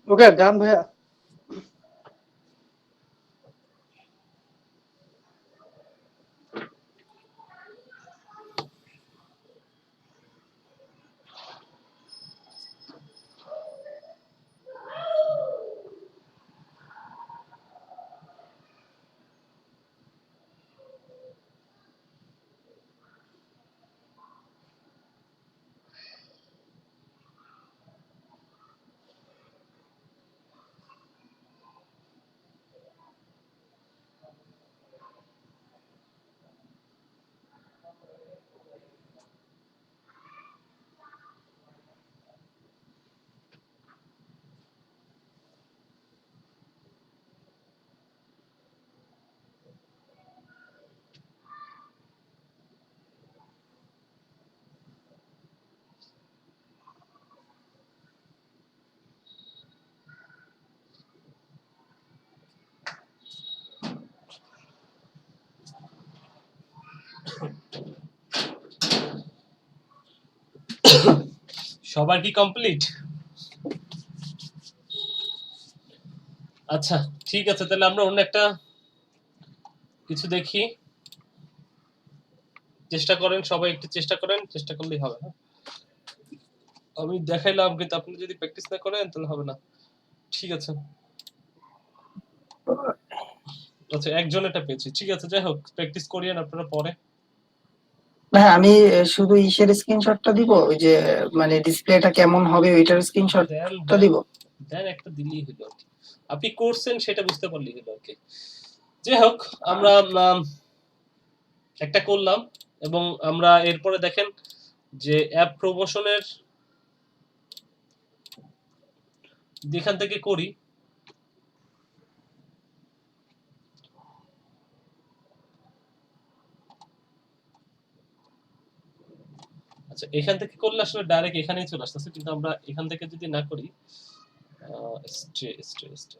ওকে ডান ভাইয়া। সবার কি কমপ্লিট? আচ্ছা ঠিক আছে, তাহলে আমরা অন্য একটা কিছু দেখি। চেষ্টা করেন সবাই, একটু চেষ্টা করেন, চেষ্টা করলেই হবে। হ্যাঁ, আমি দেখাইলাম কিন্তু আপনি যদি প্র্যাকটিস না করেন তাহলে হবে না। ঠিক আছে, আচ্ছা একজন এটা পেয়েছি, ঠিক আছে, যাই হোক প্র্যাকটিস করিয়েন আপনারা পরে। না, আমি শুধু ইসের স্ক্রিনশটটা দিব, ওই যে মানে ডিসপ্লেটা কেমন হবে ওইটার স্ক্রিনশটটা দিব। দেন একটা দিলেই হলো আর কি। আপনি করছেন সেটা বুঝতে পারলেই হলো আর কি। যাই হোক, আমরা একটা করলাম এবং আমরা এরপরে দেখেন যে অ্যাপ প্রমোশনের যেখান থেকে করি, আচ্ছা এখান থেকে করলে আসলে ডাইরেক্ট এখানেই চলে আসতেছে, কিন্তু আমরা এখান থেকে যদি না করি স্টে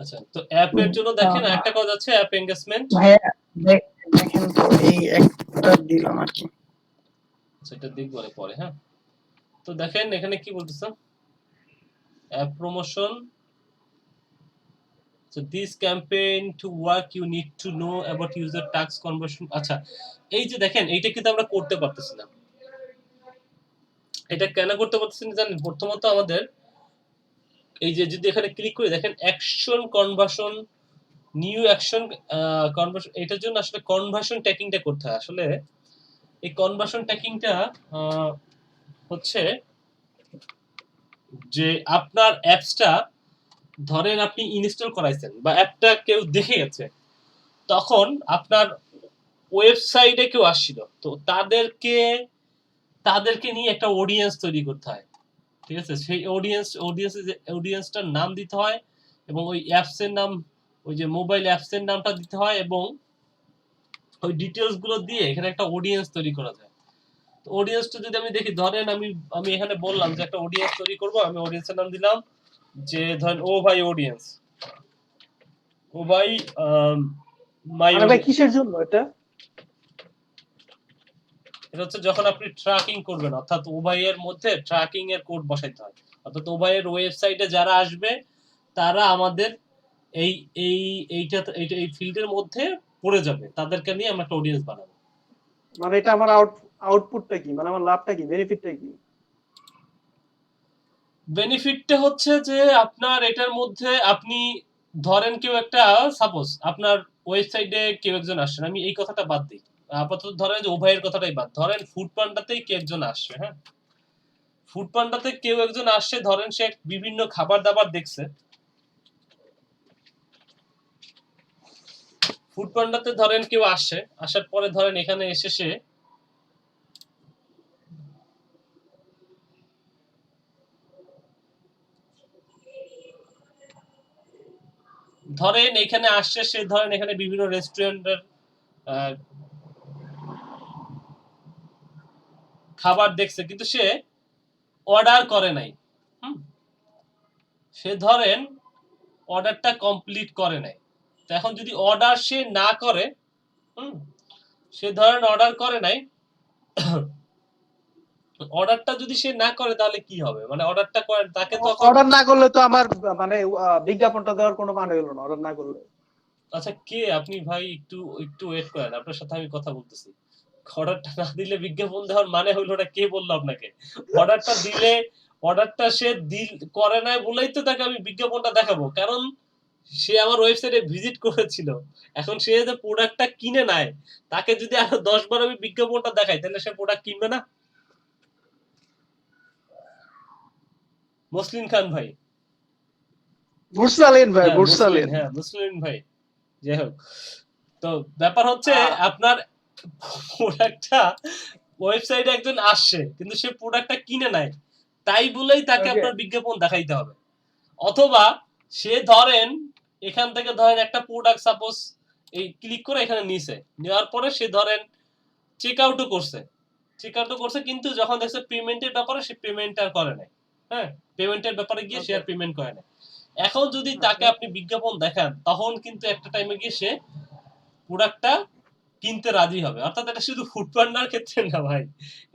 আচ্ছা, তো অ্যাপের জন্য দেখেন একটা কাজ আছে, অ্যাপ এনগেজমেন্ট। ভাইয়া দেখেন তো, এই একটা দিলাম আর কি। সেটা দেখব পরে। হ্যাঁ, তো দেখেন এখানে কি বলতেছে, app promotion. So this campaign to work you need to know about user tax conversion। আচ্ছা, এই যে দেখেন এইটা কিন্তু আমরা করতে পারতেছি না। এটা কেন করতে পারতেছি না জানেন? প্রথমত আমাদের এই যে যদি এখানে ক্লিক করি দেখেন action conversion, new action conversion, এটার জন্য আসলে কনভার্সন ট্র্যাকিংটা করতে হয়। আসলে এই কনভার্সন ট্র্যাকিংটা হচ্ছে যে আপনার অ্যাপসটা ধরেন আপনি ইনস্টল করাইছেন বা অ্যাপটা কেউ দেখে গেছে, তখন আপনার ওয়েবসাইটে কেউ আসছিল, তো তাদেরকে নিয়ে একটা অডিয়েন্স তৈরি করতে হয়। ঠিক আছে, সেই অডিয়েন্সটার নাম দিতে হয় এবং ওই অ্যাপসের নাম, ওই যে মোবাইল অ্যাপসের নামটা দিতে হয় এবং ওই ডিটেলস গুলো দিয়ে এখানে একটা অডিয়েন্স তৈরি করা যায়। তো অডিয়েন্সটা যদি আমি দেখি, ধরেন আমি এখানে বললাম যে একটা অডিয়েন্স তৈরি করব, আমি অডিয়েন্সের নাম দিলাম যে ধরেন ও ভাই অডিয়েন্স, ও ভাই মাই আরে ভাই কিসের জন্য এটা? এটা হচ্ছে যখন আপনি ট্র্যাকিং করবেন, অর্থাৎ ওভাইয়ের মধ্যে ট্র্যাকিং এর কোড বসাইতে হয়, অর্থাৎ ওভাইয়ের ওয়েবসাইটে যারা আসবে তারা আমাদের এই এই এই ফিল্ডের মধ্যে পড়ে যাবে, তাদেরকে নিয়ে আমরা একটা অডিয়েন্স বানাবো। মানে এটা আমার আউটপুটটা কি, মানে আমার লাভটা কি, বেনিফিটটা কি? বেনিফিটটা হচ্ছে যে আপনার এটার মধ্যে আপনি ধরেন কেউ একটা, সাপোজ আপনার ওয়েবসাইটে কেউ একজন আসছেন, আমি এই কথাটা বাদ দিই আপাতত, ধরেন যে ওভাইয়ের কথাটাই বাদ, ধরেন ফুড পান্ডাতেই কেউ একজন আসছে। হ্যাঁ, ফুড পান্ডাতে কেউ একজন আসছে, ধরেন সে বিভিন্ন খাবার দাবার দেখছে, ফুড পান্ডাতে ধরেন কেউ আসছে, আসার পরে ধরেন এখানে এসে সে ধরেন এখানে আসছে, সে ধরেন এখানে বিভিন্ন রেস্টুরেন্টের খাবার দেখছে, কিন্তু সে অর্ডার করে নাই। সে ধরেন অর্ডারটা কমপ্লিট করে নাই। তো এখন যদি অর্ডার সে না করে, সে ধরেন অর্ডার করে নাই, অর্ডারটা যদি সে না করে তাহলে কি হবে, মানে অর্ডারটা করে তাকে, তখন অর্ডার না করলে তো আমার মানে বিজ্ঞাপনটা দেওয়ার কোনো মানে হলো না, অর্ডার না করলে। আচ্ছা কে আপনি ভাই, একটু ওয়েট করেন, আপনার সাথে আমি কথা বলতেছি। অর্ডারটা না দিলে বিজ্ঞাপন দেওয়ার মানে হলো না, কে বললো আপনাকে? অর্ডারটা দিলে, অর্ডারটা সে করে নাই বলেই তো তাকে আমি বিজ্ঞাপনটা দেখাবো, কারণ সে আমার ওয়েবসাইটে ভিজিট করেছিল। এখন সে যে প্রোডাক্টটা কিনে নেয়, তাকে যদি আরো 10 বার আমি বিজ্ঞাপনটা দেখাই, তাহলে সে প্রোডাক্ট কিনবে না? মুসলিম খান ভাই, বুঝছালেন ভাই, হ্যাঁ বুঝছালেন। হ্যাঁ মুসলিম ভাই, যাই হোক, তো ব্যাপার হচ্ছে আপনার প্রোডাক্টটা ওয়েবসাইটে একজন আসছে, কিন্তু সে প্রোডাক্টটা কিনে নেয়, তাই বলেই তাকে আপনার বিজ্ঞাপন দেখাইতে হবে। অথবা সে ধরেন এখান থেকে ধরেন একটা প্রোডাক্ট সাপোজ এই ক্লিক করে এখানে নিছে, নেওয়ার পরে সে ধরেন চেক আউটও করছে, চেক আউট করছে, কিন্তু যখন দেখছে পেমেন্টের ব্যাপারে সে পেমেন্ট আর করে নাই। হ্যাঁ, পেমেন্টের ব্যাপারে গিয়ে সে আর পেমেন্ট করে নাই। এখন যদি তাকে আপনি বিজ্ঞাপন দেখান, তখন কিন্তু একটা টাইমে গিয়ে সে প্রোডাক্টটা কিনতে রাজি হবে। অর্থাৎ এটা শুধু ফুড পান্ডার ক্ষেত্রে না ভাই,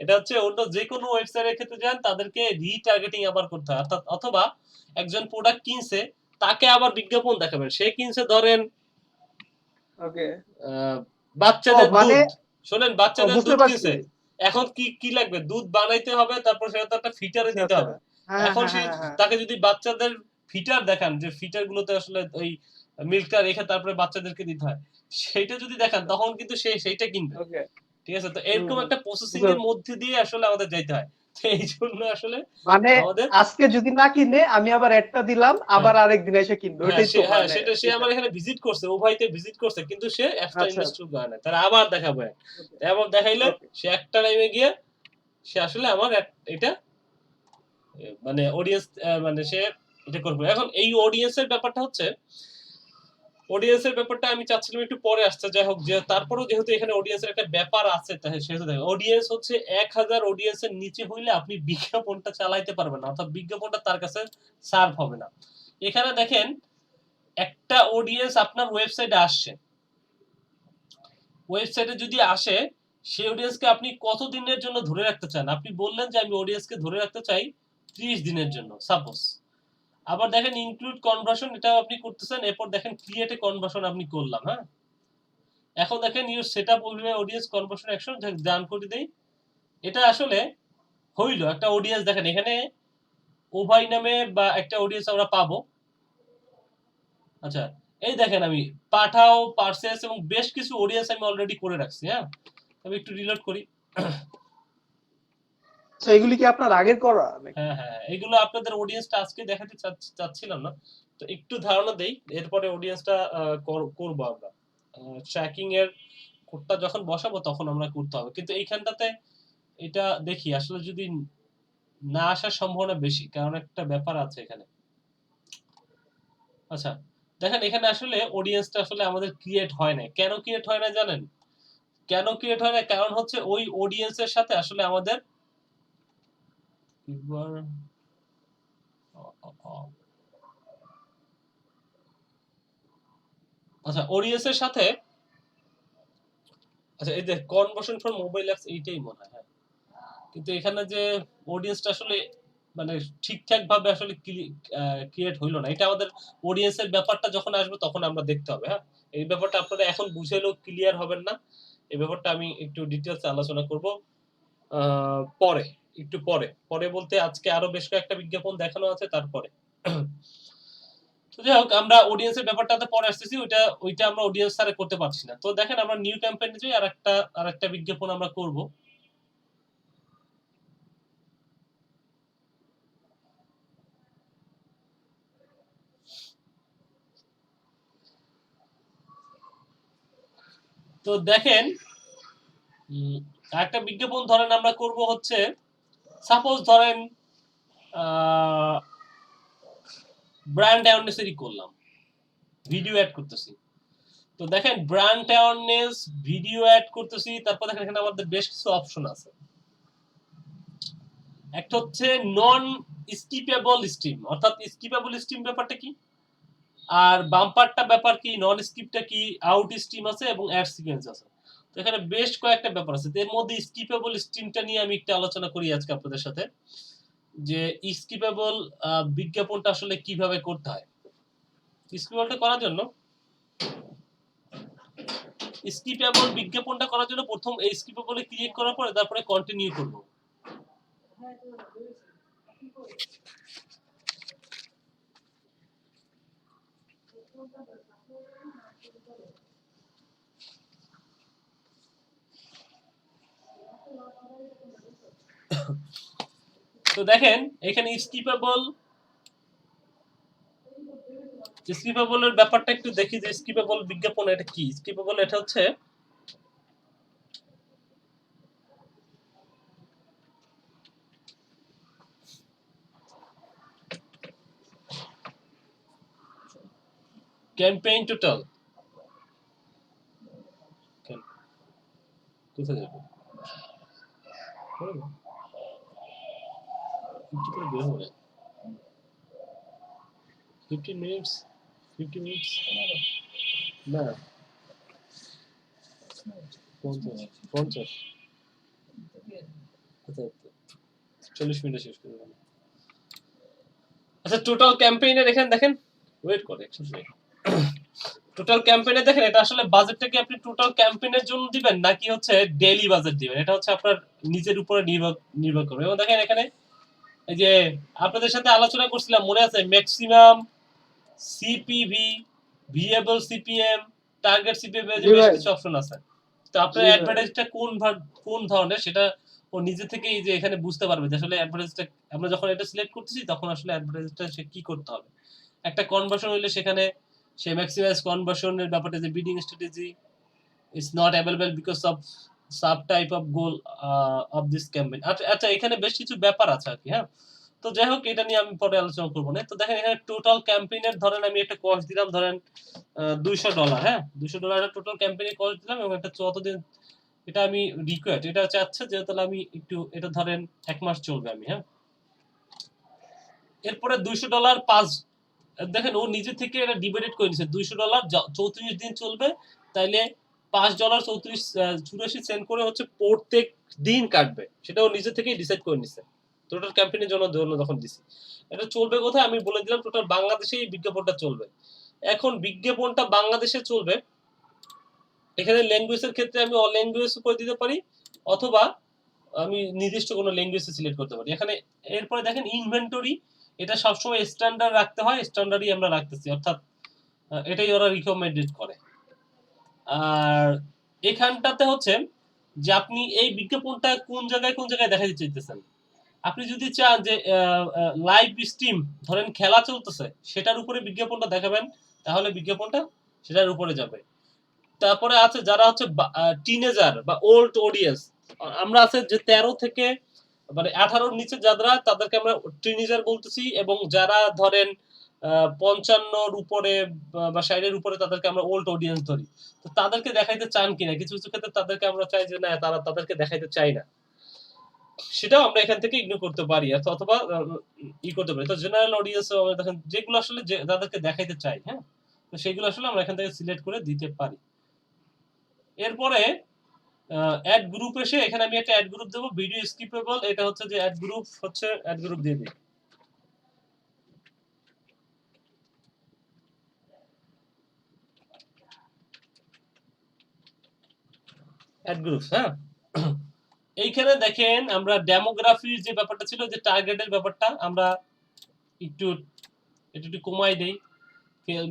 এটা হচ্ছে অন্য যে কোনো ওয়েবসাইটের ক্ষেত্রে যান, তাদেরকে রিটার্গেটিং আবার করতে হয়। অর্থাৎ অথবা একজন প্রোডাক্ট কিনছে, তাকে আবার বিজ্ঞাপন দেখাবেন। সে কিনছে ধরেন ওকে, বাচ্চাদের মানে দুধ, শোনেন, বাচ্চাদের বুঝতে দুধ পারছি। কিনছে। এখন কি কি লাগবে? দুধ বানাইতে হবে, তারপর সেটা তো একটা ফিটারে আচ্ছা, দিতে আচ্ছা। হবে। হ্যাঁ, এখন হ্যাঁ, সে হ্যাঁ, হ্যাঁ। তাকে যদি বাচ্চাদের ফিটার দেখান, যে ফিটার গুলোতে আসলে ওই মিল্কটা রেখে তারপরে বাচ্চাদেরকে দিতে হয়, সেইটা যদি দেখান, তখন কিন্তু সে সেইটা কিনবে। ওকে। ঠিক আছে? তো এরকম একটা প্রসেসিং এর মধ্যে দিয়ে আসলে আমাদের যাইতে হয়। তো এই জন্য আসলে মানে আমাদের আজকে যদি না কিনে আমি আবার একটা দিলাম, আবার আরেকদিন এসে কিনবে, ওইটাই তো হ্যাঁ, মানে সেটা সে আমার এখানে ভিজিট করছে, উভয়তে ভিজিট করছে, কিন্তু সে এক্সট্রা আচ্ছা, ইনভেস্ট করে না। তারা আবার দেখাবো এক, ওকে, আবার দেখাইলে ওকে। সে একটা টাইমে গিয়ে সে আসলে আমার এটা মানে অডিয়েন্স, মানে সে এটা করবে। এখন এই অডিয়েন্সের ব্যাপারটা হচ্ছে, অডিয়েন্সের ব্যাপারটা আমি চাচ্ছিলাম একটু পরে আসতে, যাই হোক, যে তারপরেও যেহেতু এখানে অডিয়েন্সের একটা ব্যাপার আছে, তাই সেহেতু দেখো, অডিয়েন্স হচ্ছে 1000 অডিয়েন্সের নিচে হইলে আপনি বিজ্ঞাপনটা চালাইতে পারবেন না, অর্থাৎ বিজ্ঞাপনটা তার কাছে সার্ভ হবে না। এখানে দেখেন, একটা অডিয়েন্স আপনার ওয়েবসাইটে আসছে, ওয়েবসাইটে যদি আসে, সেই অডিয়েন্সকে আপনি কত দিনের জন্য ধরে রাখতে চান? আপনি বললেন যে আমি অডিয়েন্সকে ধরে রাখতে চাই 30 দিনের জন্য সাপোজ। আবার দেখেন ইনক্লুড কনভার্সন, এটাও আপনি করতেছেন। এরপর দেখেন ক্রিয়েট এ কনভার্সন আপনি করলাম। হ্যাঁ, এখন দেখেন your setup will audience conversion action, done করে দেই। এটা আসলে হইল একটা অডিয়েন্স। দেখেন এখানে ওভাই নামে বা একটা অডিয়েন্স আমরা পাবো। আচ্ছা, এই দেখেন আমি পাঠাও, পারচেস এবং বেশ কিছু অডিয়েন্স আমি অলরেডি করে রাখছি। হ্যাঁ, আমি একটু রিলোড করি। আচ্ছা, এগুলি কি আপনার আগের করা নাকি? হ্যাঁ, এগুলো আপনাদের অডিয়েন্সটা আজকে দেখাতে চাচ্ছিলাম না, তো একটু ধারণা দেই, এরপরে অডিয়েন্সটা করব আমরা। ট্র্যাকিং এর কোডটা যখন বসাবো তখন আমরা করতে হবে, কিন্তু এইখানটাতে এটা দেখি আসলে যদি না আসার সম্ভাবনা বেশি, কারণ একটা ব্যাপার আছে এখানে। আচ্ছা, দেখেন এখানে আসলে অডিয়েন্সটা আসলে আমাদের ক্রিয়েট হয় না। কেন ক্রিয়েট হয় না জানেন? কেন ক্রিয়েট হয় না? কারণ হচ্ছে ওই অডিয়েন্সের সাথে আসলে আমাদের আচ্ছা, অডিয়েন্সের সাথে, আচ্ছা, এই যে কনভার্সন ফর মোবাইল অ্যাপস, এইটাই মনে হয়। হ্যাঁ, কিন্তু এখানে যে অডিয়েন্সটা আসলে মানে ঠিকঠাক ভাবে আসলে ক্রিয়েট হইলো না। এটা আমাদের অডিয়েন্সের ব্যাপারটা যখন আসবে তখন আমরা দেখতে হবে। হ্যাঁ, এই ব্যাপারটা আপনারা এখন বুঝাইলেও ক্লিয়ার হবেন না। এই ব্যাপারটা আমি একটু ডিটেইলসে আলোচনা করব পরে, একটু পরে। পরে বলতে আজকে আরো বেশ কয়েকটা বিজ্ঞাপন দেখানো আছে তারপরে। তো যাই হোক, আমরা অডিয়েন্সের ব্যাপারটাতে পরে আসতেছি। ওইটা আমরা অডিয়েন্স ছাড়া করতে পারছি না। তো দেখেন আমরা নিউ ক্যাম্পেইনে যাই, আরেকটা বিজ্ঞাপন আমরা করব। তো দেখেন, একটা বিজ্ঞাপন ধরেন আমরা করব হচ্ছে, সাপোজ ধরেন ব্র্যান্ড অ্যাওয়ারনেসেরই করলাম, ভিডিও অ্যাড করতেছি। তো দেখেন ব্র্যান্ড অ্যাওয়ারনেস, ভিডিও অ্যাড করতেছি, তারপর দেখেন এখানে আমাদের বেশ কিছু অপশন আছে। একটা হচ্ছে নন স্কিপেবল স্ট্রিম, অর্থাৎ স্কিপেবল স্ট্রিম ব্যাপারটা কি, আর বাম্পারটা ব্যাপার কি, নন স্কিপটা কি, আউট স্ট্রিম আছে এবং অ্যাড সিকোয়েন্স আছে। তো এখানে বেশ কয়েকটা ব্যাপার আছে। এর মধ্যে স্কিপেবল স্ট্রিমটা নিয়ে আমি একটু আলোচনা করি আজকে আপনাদের সাথে, যে স্কিপেবল বিজ্ঞাপনটা আসলে কিভাবে করতে হয়। স্কিপেবলটা করার জন্য, স্কিপেবল বিজ্ঞাপনটা করার জন্য প্রথম এই স্কিপেবলে ক্লিক করার পরে তারপরে কন্টিনিউ করব। তো দেখেন এখানে স্কিপেবলের ব্যাপারটা একটু দেখি, যে স্কিপেবল বিজ্ঞাপন এটা কি। স্কিপেবল এটা হচ্ছে ক্যাম্পেইন টোটাল, কোথায় যাবে, 15 minutes 50 minutes না 50 আচ্ছা 40 মিনিটে শেষ করে দেব। আচ্ছা টোটাল ক্যাম্পেইনের এখানে দেখেন ওয়েট করে একসাথে টোটাল ক্যাম্পেইনে দেখেন এটা আসলে বাজেটটা কি আপনি টোটাল ক্যাম্পেইনের জন্য দিবেন নাকি হচ্ছে ডেইলি বাজেট দিবেন, এটা হচ্ছে আপনার নিজের উপরে নির্ভর করবে। এবং দেখেন এখানে এই যে আপনাদের সাথে আলোচনা করছিলাম মনে আছে maximum CPV, viable CPM, target CPM এর বেশ কিছু অপশন আছে। তো আপনার অ্যাডভার্টাইজটা কোন ধরনের সেটা ও নিজে থেকেই যে এখানে বুঝতে পারবে যে আসলে অ্যাডভার্টাইজটা আমরা যখন এটা সিলেক্ট করতেছি তখন আসলে অ্যাডভার্টাইজটা সে কি করতে হবে। একটা কনভার্সন হইলে সেখানে সে ম্যাক্সিমাইজ কনভার্সনের ব্যাপারটা যে bidding strategy is not available because of sub type of goal of this campaign. আচ্ছা এখানে বেশ কিছু ব্যাপার আছে আর কি। হ্যাঁ তো যাই হোক এটা নিয়ে আমি পরে আলোচনা করবো না। তো দেখেন এখানে টোটাল ক্যাম্পেইনের ধরেন আমি একটা কস্ট দিলাম ধরেন $200। হ্যাঁ $200 টোটাল ক্যাম্পেইনের কস্ট দিলাম এবং এটা কতদিন এটা আমি রিকোয়ার্ড এটা চাচ্ছে যে তাহলে আমি একটু এটা ধরেন 1 মাস চলবে আমি। হ্যাঁ এরপরে $200 5 দেখেন ও নিজে থেকে এটা ডিভাইডেড করে নিছে $200 34 দিন চলবে তাইলে $5.84 করে হচ্ছে প্রত্যেক দিন কাটবে সেটা ও নিজে থেকেই ডিসাইড করে নিছে টোটাল ক্যাম্পেইনের জন্য যখন দিছি। এটা চলবে কোথায় আমি বলে দিলাম টোটাল বাংলাদেশে এই বিজ্ঞাপনটা চলবে। এখন বিজ্ঞাপনটা বাংলাদেশে চলবে এখানে ল্যাঙ্গুয়েজের ক্ষেত্রে আমি অল ল্যাঙ্গুয়েজ করে দিতে পারি অথবা আমি নির্দিষ্ট কোনো ল্যাঙ্গুয়েজ সিলেক্ট করতে পারি। এখানে এরপরে দেখেন ইনভেন্টরি এটা সবসময় স্ট্যান্ডার্ড রাখতে হয়, স্ট্যান্ডার্ডই আমরা রাখতেছি অর্থাৎ এটাই ওরা রিকমেন্ডেড করে। আর এখানটাতে হচ্ছে যে আপনি এই বিজ্ঞাপনটা কোন জায়গায় দেখাতে চাইতেছেন। আপনি যদি চান যে লাইভ স্ট্রিম ধরেন খেলা চলতেছে সেটার উপরে বিজ্ঞাপনটা দেখাবেন তাহলে বিজ্ঞাপনটা সেটার উপরে যাবে। তারপরে আছে যারা হচ্ছে টিনেজার বা ওল্ড অডিয়েন্স আমরা আছে যে 13 থেকে মানে 18 নিচে যারা তাদেরকে আমরা টিনেজার বলতেছি এবং যারা ধরেন 55 উপরে বা 60 উপরে তাদেরকে আমরা ওল্ড অডিয়েন্স ধরি। তো তাদেরকে দেখাইতে চান কিনা কিছু ক্ষেত্রে তাদেরকে আমরা চাই যে না তাদেরকে দেখাইতে চাই না সেটাও আমরা এখান থেকে ইগনোর করতে পারি অথবা করতে পারি। তো জেনারেল অডিয়েন্স আমরা দেখেন যেগুলো আসলে যাদেরকে দেখাইতে চাই। হ্যাঁ তো সেগুলো আসলে আমরা এখান থেকে সিলেক্ট করে দিতে পারি। এরপরে অ্যাড গ্রুপ এসে এখানে আমি একটা অ্যাড গ্রুপ দেব ভিডিও স্কিপেবল এটা হচ্ছে যে অ্যাড গ্রুপ দিয়ে দিই। অ্যাড গ্রুপ হ্যাঁ এইখানে দেখেন আমরা ডেমোগ্রাফির যে ব্যাপারটা ছিল যে টার্গেটের ব্যাপারটা আমরা একটু কমাই দেই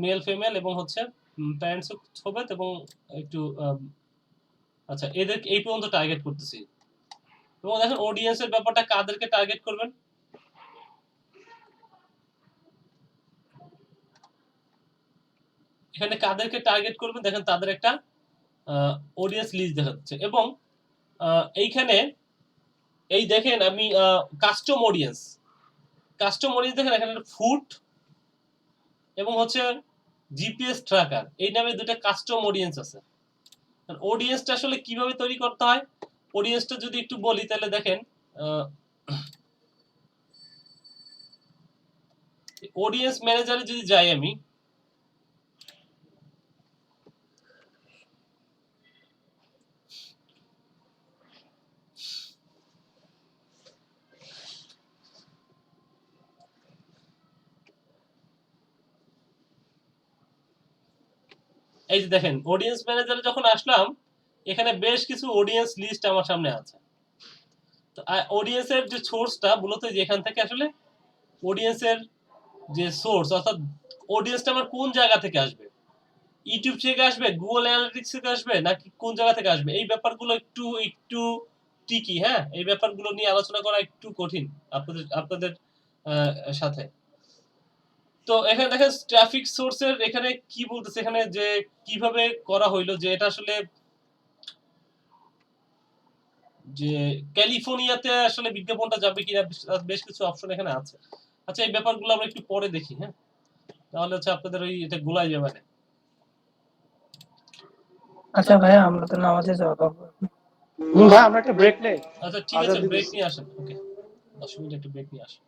মেল ফিমেল এবং হচ্ছে প্যারেন্টস হবে এবং একটু আচ্ছা এদের এই পর্যন্ত টার্গেট করতেছি। এবং দেখেন অডিয়েন্সের ব্যাপারটা কাদেরকে টার্গেট করবেন এখানে কাদেরকে টার্গেট করবেন দেখেন তাদের একটা অডিয়েন্স লিস্ট দেখাচ্ছে এবং এইখানে এই দেখেন আমি কাস্টম অডিয়েন্স দেখেন এখানে ফুড এবং হচ্ছে জিপিএস ট্র্যাকার এই নামে দুটো কাস্টম অডিয়েন্স আছে। অডিয়েন্সটা আসলে কিভাবে তৈরি করতে হয় অডিয়েন্সটা যদি একটু বলি তাহলে দেখেন অডিয়েন্স ম্যানেজারে যদি যাই আমি এই যে দেখেন অডিয়েন্স ম্যানেজারে যখন আসলাম এখানে বেশ কিছু অডিয়েন্স লিস্ট আমার সামনে আছে। তো অডিয়েন্সের যে সোর্সটা মূলত এখান থেকে আসলে অডিয়েন্সের যে সোর্স অর্থাৎ অডিয়েন্সটা আমার কোন জায়গা থেকে আসবে ইউটিউব থেকে আসবে গুগল অ্যানালিটিক্স থেকে আসবে নাকি কোন জায়গা থেকে আসবে এই ব্যাপারগুলো একটু ট্রিকি। হ্যাঁ এই ব্যাপারগুলো নিয়ে আলোচনা করা একটু কঠিন আপনাদের সাথে। তো এখানে দেখেন ট্রাফিক সোর্সের এখানে কি বলতেছে এখানে যে কিভাবে করা হইলো যে এটা আসলে যে ক্যালিফোর্নিয়াতে আসলে বিজ্ঞাপনটা যাবে কিনা বেশ কিছু অপশন এখানে আছে। আচ্ছা এই ব্যাপারগুলো আমরা একটু পরে দেখি। হ্যাঁ তাহলে হচ্ছে আপনাদের ওই এটা গোলাই যাবে না। আচ্ছা ভাইয়া আমরা তো নামাজে যাবো। ভাই আমরা একটা ব্রেক নেই। আচ্ছা ঠিক আজান আছে, ব্রেক দিতেছে। নিয়ে আসেন। ওকে, 10 মিনিট একটু ব্রেক নিয়ে আসেন।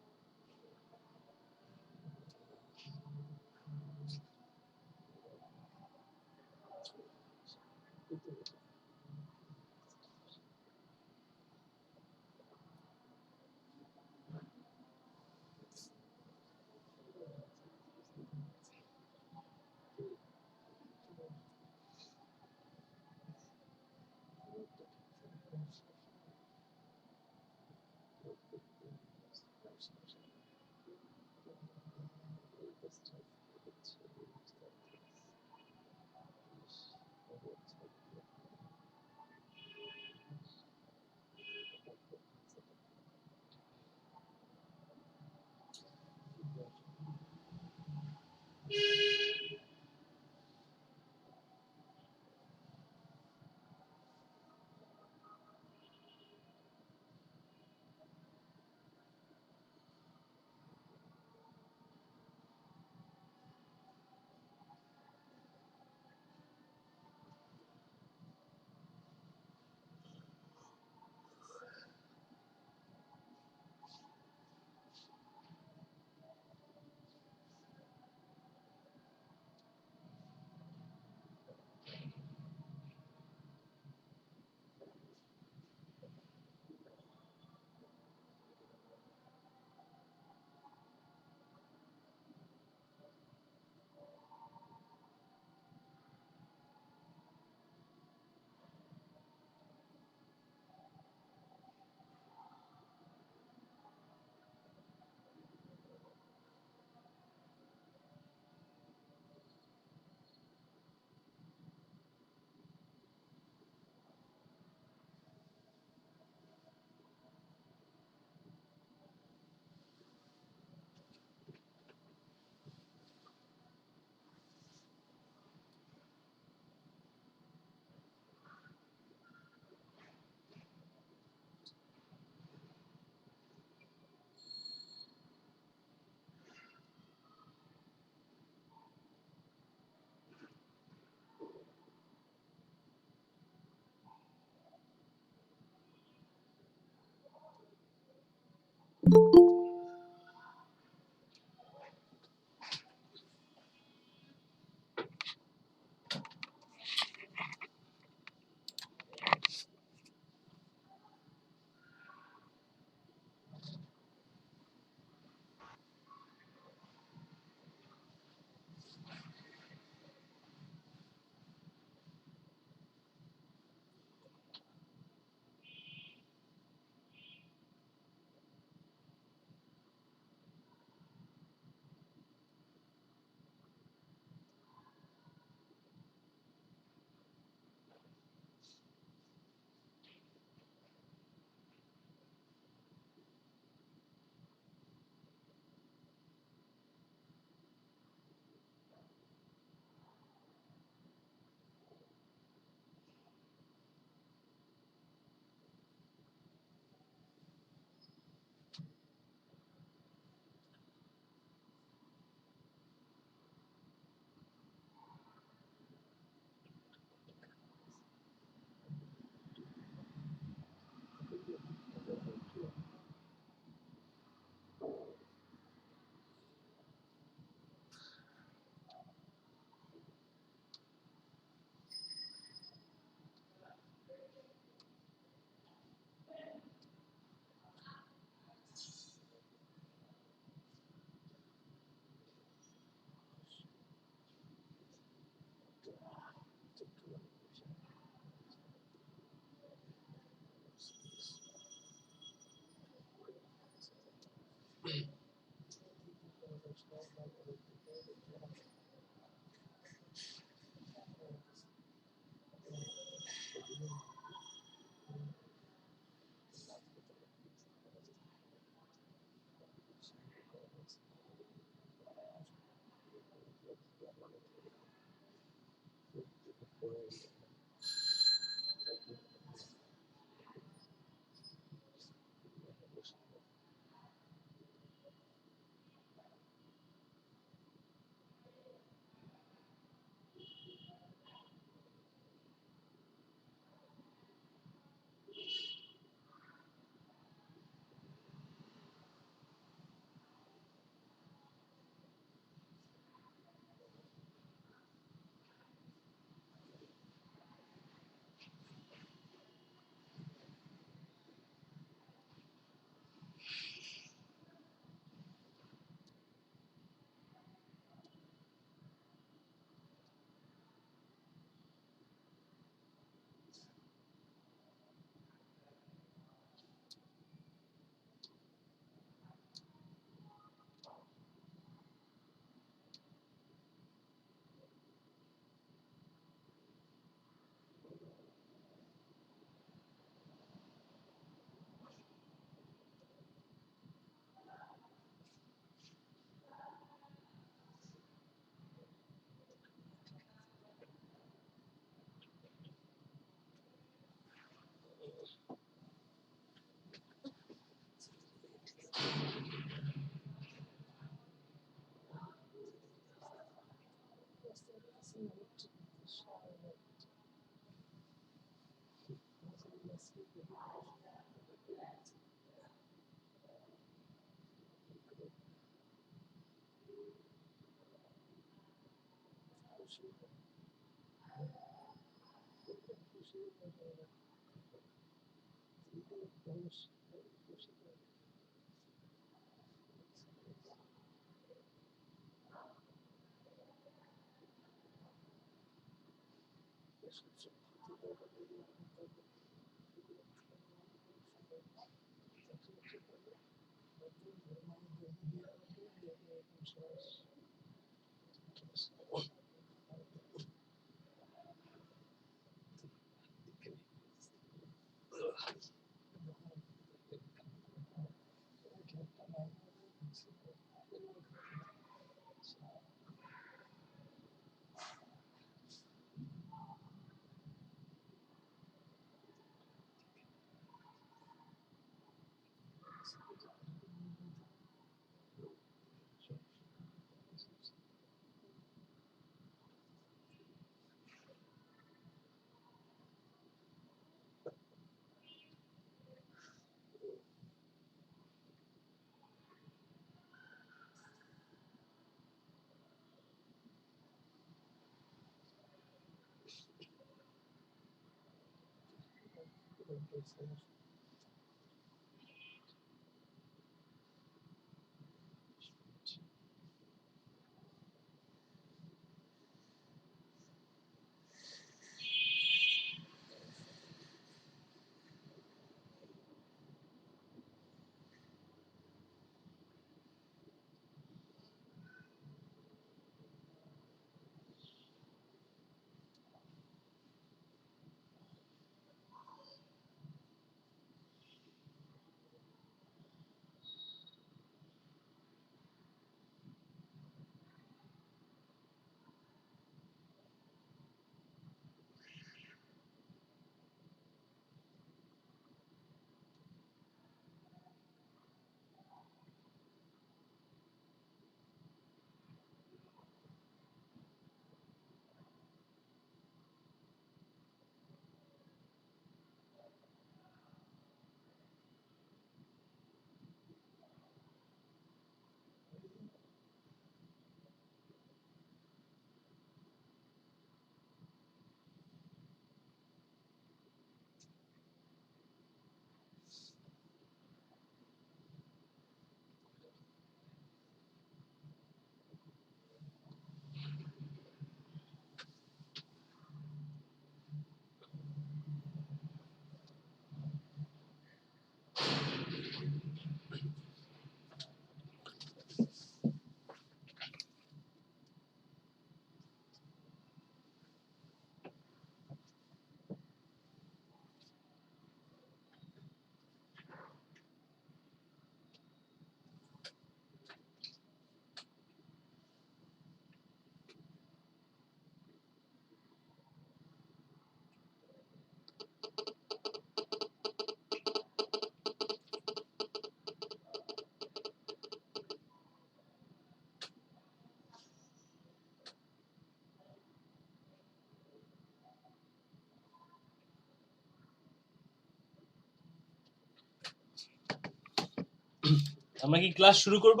আমরা কি ক্লাস শুরু করব?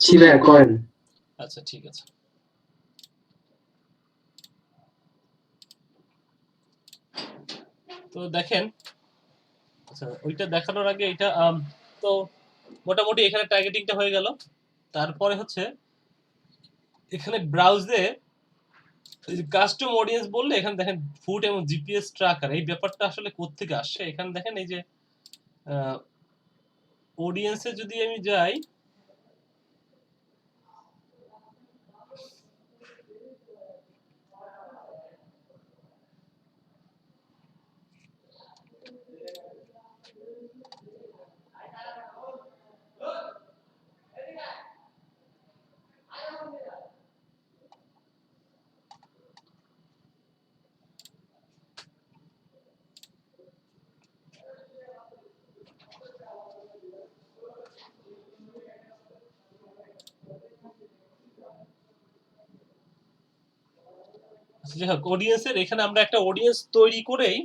জি ভাইয়া করেন। আচ্ছা ঠিক আছে। তো দেখেন, আচ্ছা ওইটা দেখানোর আগে এটা তো মোটামুটি এখানে টার্গেটিংটা হয়ে গেল। তারপরে হচ্ছে এখানে ব্রাউজে কাস্টম অডিয়েন্স বললে এখানে দেখেন ফুড এবং জিপিএস ট্র্যাকার, এই ব্যাপারটা আসলে কোত্থেকে আসছে। এখানে দেখেন এই যে অডিয়েন্সে যদি আমি যাই, যাই হোক অডিয়েন্সের এখানে আমরা একটা অডিয়েন্স তৈরি করেই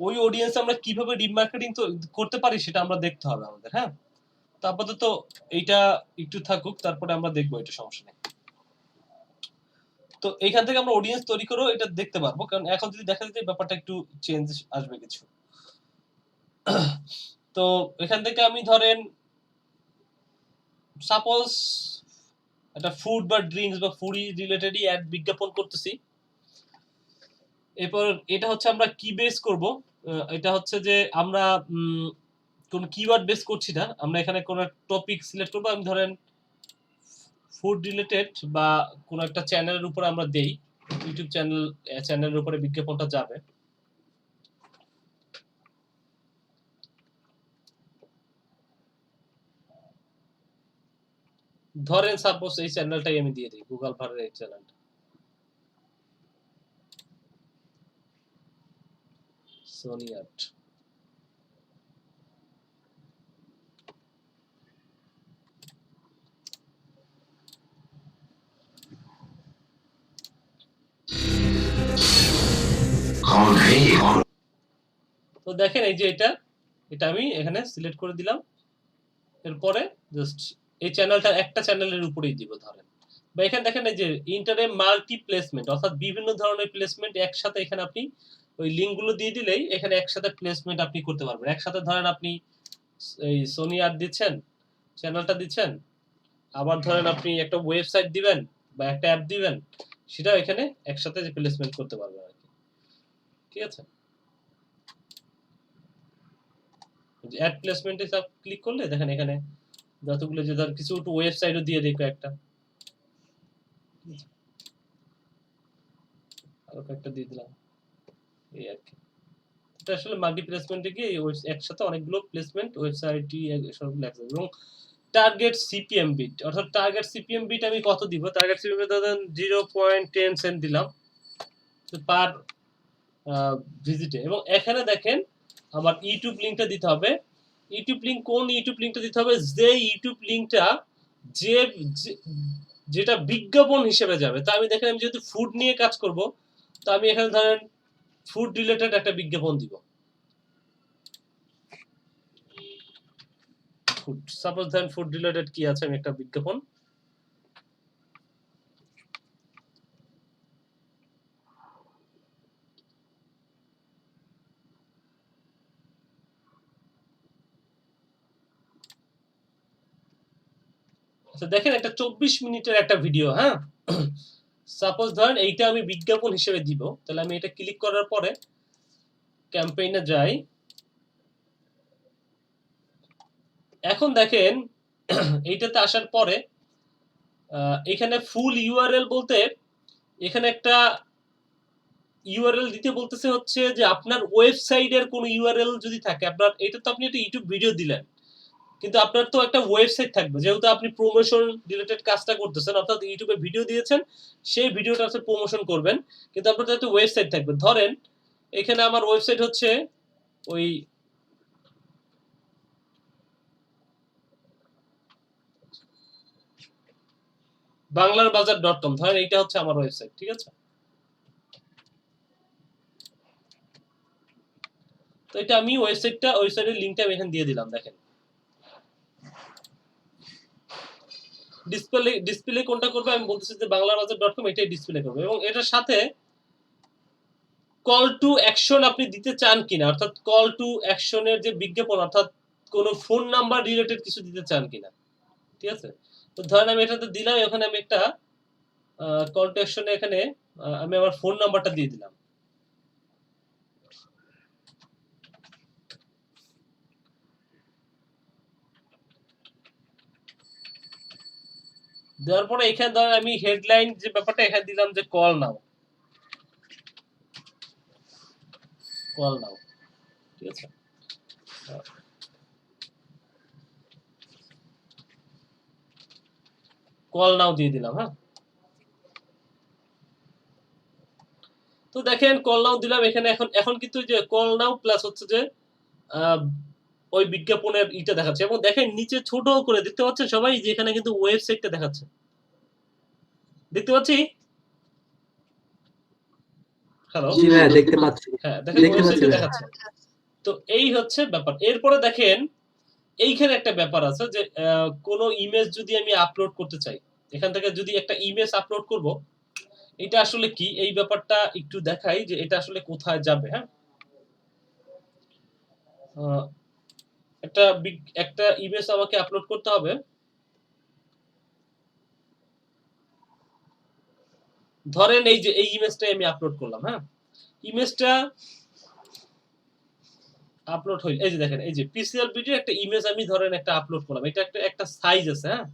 ওই অডিয়েন্স আমরা কিভাবে রিমার্কেটিং করতে পারি সেটা আমরা দেখতে হবে আমাদের। হ্যাঁ, তো আপাতত এইটা একটু থাকুক, তারপরে আমরা দেখবো, এটা সমস্যা নেই। তো এইখান থেকে আমরা অডিয়েন্স তৈরি করেও এটা দেখতে পারবো, কারণ এখন যদি দেখা যায় ব্যাপারটা একটু চেঞ্জ আসবে কিছু। তো এখান থেকে আমি ধরেন সাপোজ একটা ফুড বা ড্রিঙ্কস বা ফুডি রিলেটেডই অ্যাড বিজ্ঞাপন করতেছি। এরপর এটা হচ্ছে আমরা কি বেস করব, এটা হচ্ছে যে আমরা কোন কিওয়ার্ড বেস করছি না, আমরা এখানে কোন টপিক সিলেক্ট করব। আমি ধরেন ফুড রিলেটেড বা কোন একটা চ্যানেলের উপর আমরা দেই, ইউটিউব চ্যানেলের উপরে বিজ্ঞাপনটা যাবে। ধরেন সাপোজ এই চ্যানেলটাই আমি দিয়ে দিই, গুগল ভারের এই চ্যানেলটা, সোনি আর্ট। তো দেখেন এই যে এটা আমি এখানে সিলেক্ট করে দিলাম। এরপরে জাস্ট এই চ্যানেলটা একটা চ্যানেলের উপরেই দিব ধরেন, বা এখানে দেখেন এই যে ইন্টারে মাল্টি প্লেসমেন্ট, অর্থাৎ বিভিন্ন ধরনের প্লেসমেন্ট একসাথে এখানে আপনি ওই লিঙ্কগুলো দিয়ে দিলেই এখানে একসাথে প্লেসমেন্ট আপনি করতে পারবেন। একসাথে ধরেন আপনি এই সোনি আর্ট দিচ্ছেন, চ্যানেলটা দিচ্ছেন, আবার ধরেন আপনি একটা ওয়েবসাইট দিবেন বা একটা অ্যাপ দিবেন, সেটাও এখানে একসাথে প্লেসমেন্ট করতে পারবেন আর কি। ঠিক আছে, অ্যাড প্লেসমেন্টে সব ক্লিক করলে দেখেন এখানে যতগুলো, যে ধর কিছু একটু ওয়েবসাইটও দিয়ে দিই একটা, আরো একটা দিয়ে দিলাম, এই আর কি। এটা আসলে মাল্টি প্লেসমেন্টে গিয়ে একসাথে অনেকগুলো প্লেসমেন্ট ওয়েবসাইটই সবগুলো একসাথে। এবং টার্গেট সিপিএম বিট, অর্থাৎ টার্গেট সিপিএম বিট আমি কত দিব, টার্গেট সিপিএম ধরেন 0.10 সেন্ট দিলাম পার ভিজিটে। এবং এখানে দেখেন আমার ইউটিউব লিংকটা দিতে হবে। ইউটিউব লিংক, কোন ইউটিউব লিংকটা দিতে হবে, যে ইউটিউব লিংকটা যেটা বিজ্ঞাপন হিসেবে যাবে। তো আমি দেখেন আমি যেহেতু ফুড নিয়ে কাজ করব, তো আমি এখানে ধরেন ফুড রিলেটেড একটা বিজ্ঞাপন দিব। ফুড, সাপোজ ধরেন ফুড রিলেটেড কি আছে, আমি একটা বিজ্ঞাপন, আচ্ছা দেখেন একটা 24 মিনিটের একটা ভিডিও। হ্যাঁ, সাপোজ ধরেন এইটা আমি বিজ্ঞাপন হিসেবে দিব, তাহলে আমি এটা ক্লিক করার পরে ক্যাম্পেইনে যাই। এখন দেখেন এইটাতে আসার পরে এখানে ফুল ইউআরএল বলতে এখানে একটা ইউআরএল দিতে বলতেছে হচ্ছে যে আপনার ওয়েবসাইটের কোনো ইউআরএল যদি থাকে, আপনার এটা তো আপনি একটা ইউটিউব ভিডিও দিলেন, কিন্তু আপনার তো একটা ওয়েবসাইট থাকবে, যেহেতু আপনি প্রমোশন রিলেটেড কাজটা করতেছেন, অর্থাৎ ইউটিউবে ভিডিও দিয়েছেন, সেই ভিডিওটা হচ্ছে প্রমোশন করবেন, কিন্তু আপনার তো একটা ওয়েবসাইট থাকবে। ধরেন এখানে আমার ওয়েবসাইট হচ্ছে ওই বাংলারবাজার.com, ধরেন এইটা হচ্ছে আমার ওয়েবসাইট। ঠিক আছে, তো এটা আমি ওয়েবসাইটের লিংকটা আমি এখানে দিয়ে দিলাম। দেখেন ডিসপ্লে কোনটা করবে আমি বলতেছি যে বাংলাবাজার.com এটাই ডিসপ্লে করবে, এবং এটার সাথে কল টু অ্যাকশন আপনি দিতে চান কিনা, অর্থাৎ কল টু অ্যাকশনের যে বিজ্ঞাপন, অর্থাৎ কোন ফোন নাম্বার রিলেটেড কিছু দিতে চান কিনা। ঠিক আছে, তো ধরেন আমি এটাতে দিলাম, ওখানে আমি একটা কল টু অ্যাকশনে এখানে আমি আমার ফোন নাম্বারটা দিয়ে দিলাম। দেওয়ার পরে এখানে ধরেন আমি হেডলাইন যে ব্যাপারটা এখানে দিলাম যে কল নাও, কল নাও। ঠিক আছে, কল নাও দিয়ে দিলাম। হ্যাঁ, তো দেখেন কল নাও দিলাম এখানে। এখন কিন্তু যে কল নাও প্লাস হচ্ছে যে ওই বিজ্ঞাপনের ইটা দেখাচ্ছে, এবং দেখেন নিচে ছোট করে দেখতে পাচ্ছেন সবাই যে এখানে কিন্তু ওয়েবসাইটটা দেখাচ্ছে, দেখতে পাচ্ছি। হ্যালো, জি ভাইয়া দেখতে পাচ্ছি। হ্যাঁ দেখেন দেখতে পাচ্ছি ওয়েবসাইটটা ভাইয়া। দেখাচ্ছে। তো এই হচ্ছে ব্যাপার। এরপরে দেখেন এইখানে একটা ব্যাপার আছে যে কোনো ইমেজ যদি আমি আপলোড করতে চাই, এখান থেকে যদি একটা ইমেজ আপলোড করব, এটা আসলে কি, এই ব্যাপারটা একটু দেখাই যে এটা আসলে কোথায় যাবে। হ্যাঁ, একটা ইমেজ আমাকে আপলোড করতে হবে। ধরেন এই যে এই ইমেজটা আমি আপলোড করলাম। হ্যাঁ, ইমেজটা আপলোড হইল, এই যে দেখেন এই যে পিসিএল ভিডিও একটা ইমেজ আমি ধরেন একটা আপলোড করলাম, এটা একটা সাইজ আছে। হ্যাঁ,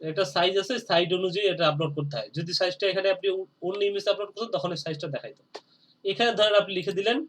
এটা সাইজ আছে, সাইজ অনুযায়ী এটা আপলোড করতে হয়। যদি সাইজটা এখানে আপনি অন্য ইমেজ আপলোড করতেন তখন এই সাইজটা দেখাইতো। এখানে ধরেন আপনি লিখে দিলেন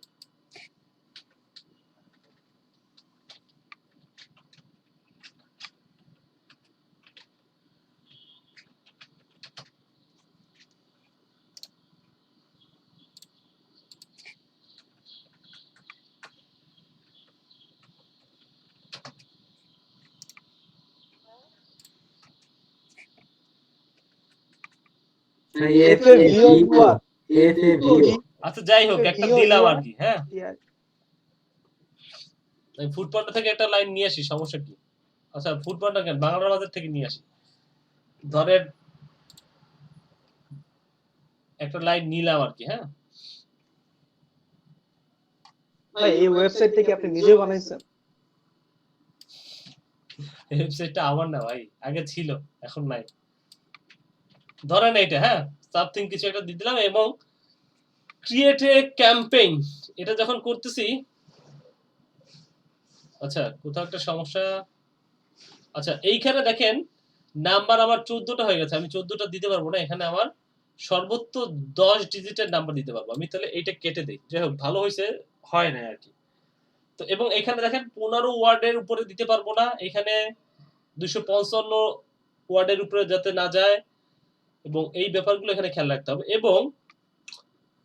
আচ্ছা যাই হোক একটা দিলাম আর কি। হ্যাঁ, আমি ফুডপান্ডা থেকে একটা লাইন নিয়ে আসি, সমস্যা কি? আচ্ছা ফুডপান্ডা কেন, বাংলার বাজার থেকে নিয়ে আসি। ধরেন একটা লাইন নিলাম আর কি। হ্যাঁ, ভাই এই ওয়েবসাইট থেকে আপনি নিজে বানাইছেন? ওয়েবসাইটটা আমার না ভাই, আগে ছিল এখন নাই। ধরেন এইটা, হ্যাঁ সামথিং কিছু একটা দিয়ে দিলাম, এবং ক্রিয়েট এ ক্যাম্পেইন এটা যখন করতেছি, আচ্ছা কোথাও একটা সমস্যা। আচ্ছা এইখানে দেখেন নাম্বার আমার 14টা হয়ে গেছে, আমি 14টা দিতে পারবো না, এখানে আমার সর্বোচ্চ 10 ডিজিটের নাম্বার দিতে পারবো আমি। তাহলে এইটা কেটে দেই, যাই হোক ভালো হয়েছে, হয় না আর কি। তো এবং এখানে দেখেন 15 ওয়ার্ডের উপরে দিতে পারবো না, এখানে 255 ওয়ার্ডের উপরে যাতে না যায়, এবং এই ব্যাপারগুলো এখানে খেয়াল রাখতে হবে। এবং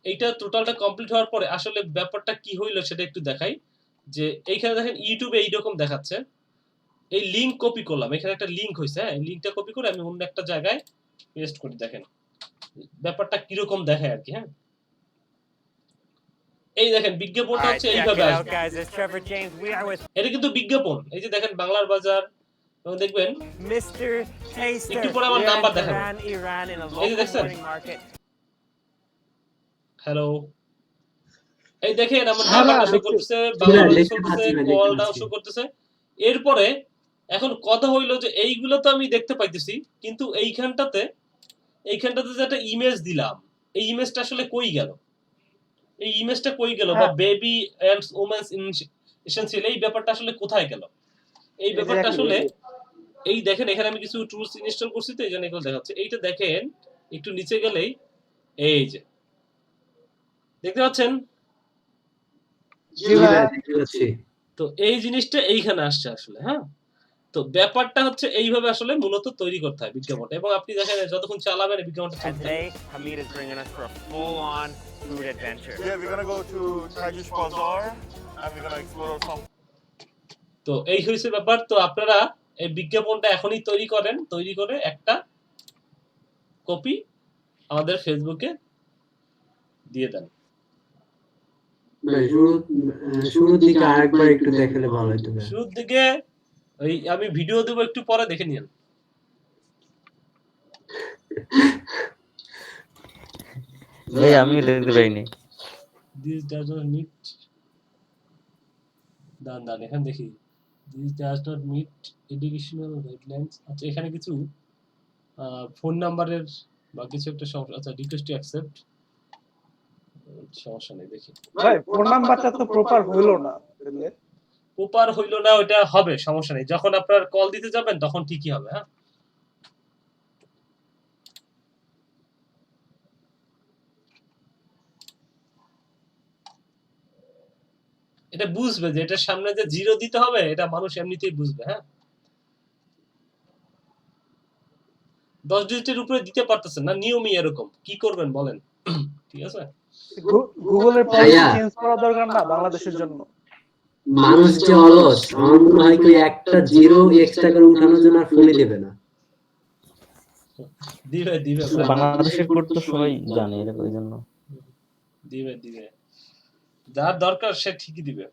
এইটা টোটালটা কমপ্লিট হওয়ার পরে আসলে ব্যাপারটা কি হইলো সেটা একটু দেখাই। যে এইখানে দেখেন ইউটিউবে এইরকম দেখাচ্ছে, এই লিংক কপি করলাম, এখানে একটা লিংক হয়েছে। হ্যাঁ, লিংকটা কপি করে আমি অন্য একটা জায়গায় পেস্ট করি, দেখেন ব্যাপারটা কিরকম দেখায় আর কি। হ্যাঁ, এই দেখেন বিজ্ঞাপনটা হচ্ছে এইভাবে আসবে, এটা কিন্তু বিজ্ঞাপন। এই যে দেখেন বাংলার বাজার, এবং দেখবেন একটু পরে আমার নাম্বার দেখাবে। এই যে দেখছেন, হ্যালো, এই দেখেন আমার নাম্বারটা শো করতেছে, বাংলাদেশ শো করতেছে, কলটাও শো করতেছে। এরপরে এখন কথা হইলো যে এইগুলো তো আমি দেখতে পাইতেছি, কিন্তু এইখানটাতে যে একটা ইমেজ দিলাম, এই ইমেজটা আসলে কই গেল, এই ইমেজটা কই গেল, বা বেবি এন্ড ওমেন্স এসেনশিয়াল এই ব্যাপারটা আসলে কোথায় গেল, এই ব্যাপারটা আসলে এই দেখেন এখানে আমি কিছু টুলস ইনস্টল করছি তো এইজন্য এগুলো দেখাচ্ছে। এইটা দেখেন একটু নিচে গেলেই এই যে দেখতে পাচ্ছেন, জি ভাইয়া দেখতে পাচ্ছি। তো এই জিনিসটা এইখানে আসছে আসলে। হ্যাঁ, তো ব্যাপারটা হচ্ছে এইভাবে আসলে মূলত তৈরি করতে হয় বিজ্ঞাপনটা, এবং আপনি দেখেন যতক্ষণ চালাবেন এই বিজ্ঞাপনটা চলতে থাকবে। Hamid is bringing us for a full-on food adventure. Yeah, we're gonna go to Turkish Bazaar and we're gonna explore some. তো এই হয়েছে ব্যাপার। তো আপনারা এই বিজ্ঞাপনটা এখনই তৈরি করেন, তৈরি করে একটা কপি আমাদের ফেসবুকে দিয়ে দেন। ভাই শুরুর দিকে আরেকবার একটু দেখালে ভালো হতো ভাই। শুরুর দিকে ওই আমি ভিডিও দেবো, একটু পরে দেখে নিন। ভাই আমিও দেখতে পাইনি। This does not meet, then এখানে দেখি, this does not meet educational guidelines. আচ্ছা এখানে কিছু ফোন নাম্বারের বা কিছু একটা সমস্যা। আচ্ছা রিকোয়েস্ট টু অ্যাকসেপ্ট, সমস্যা নেই, দেখি। ভাই ফোন নাম্বারটা তো প্রপার হইলো না তাহলে। প্রপার হইলো না, ওটা হবে, সমস্যা নেই। যখন আপনার কল দিতে যাবেন তখন ঠিকই হবে। হ্যাঁ, এটা বুঝবে যে এটার সামনে যে জিরো দিতে হবে, এটা মানুষ এমনিতেই বুঝবে। হ্যাঁ, 10 ডিজিটের উপরে দিতে পারতেছেন না, নিয়মই এরকম, কি করবেন বলেন? ঠিক আছে, গুগলের পলিসি ভাইয়া চেঞ্জ করা দরকার না বাংলাদেশের জন্য? মানুষ যে অলস, আমার মনে হয় কি একটা জিরো এক্সট্রা করে উঠানোর জন্য আর ফোনই দেবে না। দিবে দিবে আসলে ভাই, বাংলাদেশের কোড তো সবাই জানে, এর ওই জন্য। দিবে দিবে, যার দরকার সে ঠিকই দিবে।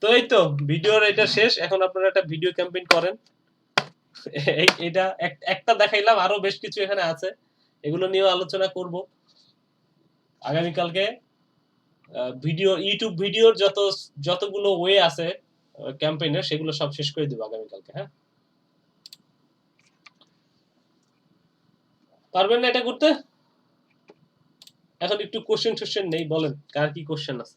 তো এই তো ভিডিওর এটা শেষ, এখন আপনারা একটা ভিডিও ক্যাম্পেইন করেন। এটা একটা দেখাইলাম, আরো বেশ কিছু এখানে আছে, এগুলো নিয়েও আলোচনা করব আগামীকালকে। ভিডিও, ইউটিউব ভিডিওর যতগুলো ওয়ে আছে ক্যাম্পেইনের, সেগুলো সব শেষ করে দেব আগামীকালকে। হ্যাঁ, পারবেন না এটা করতে? এখন একটু কোশ্চেন নেই, বলেন কার কি কোশ্চেন আছে?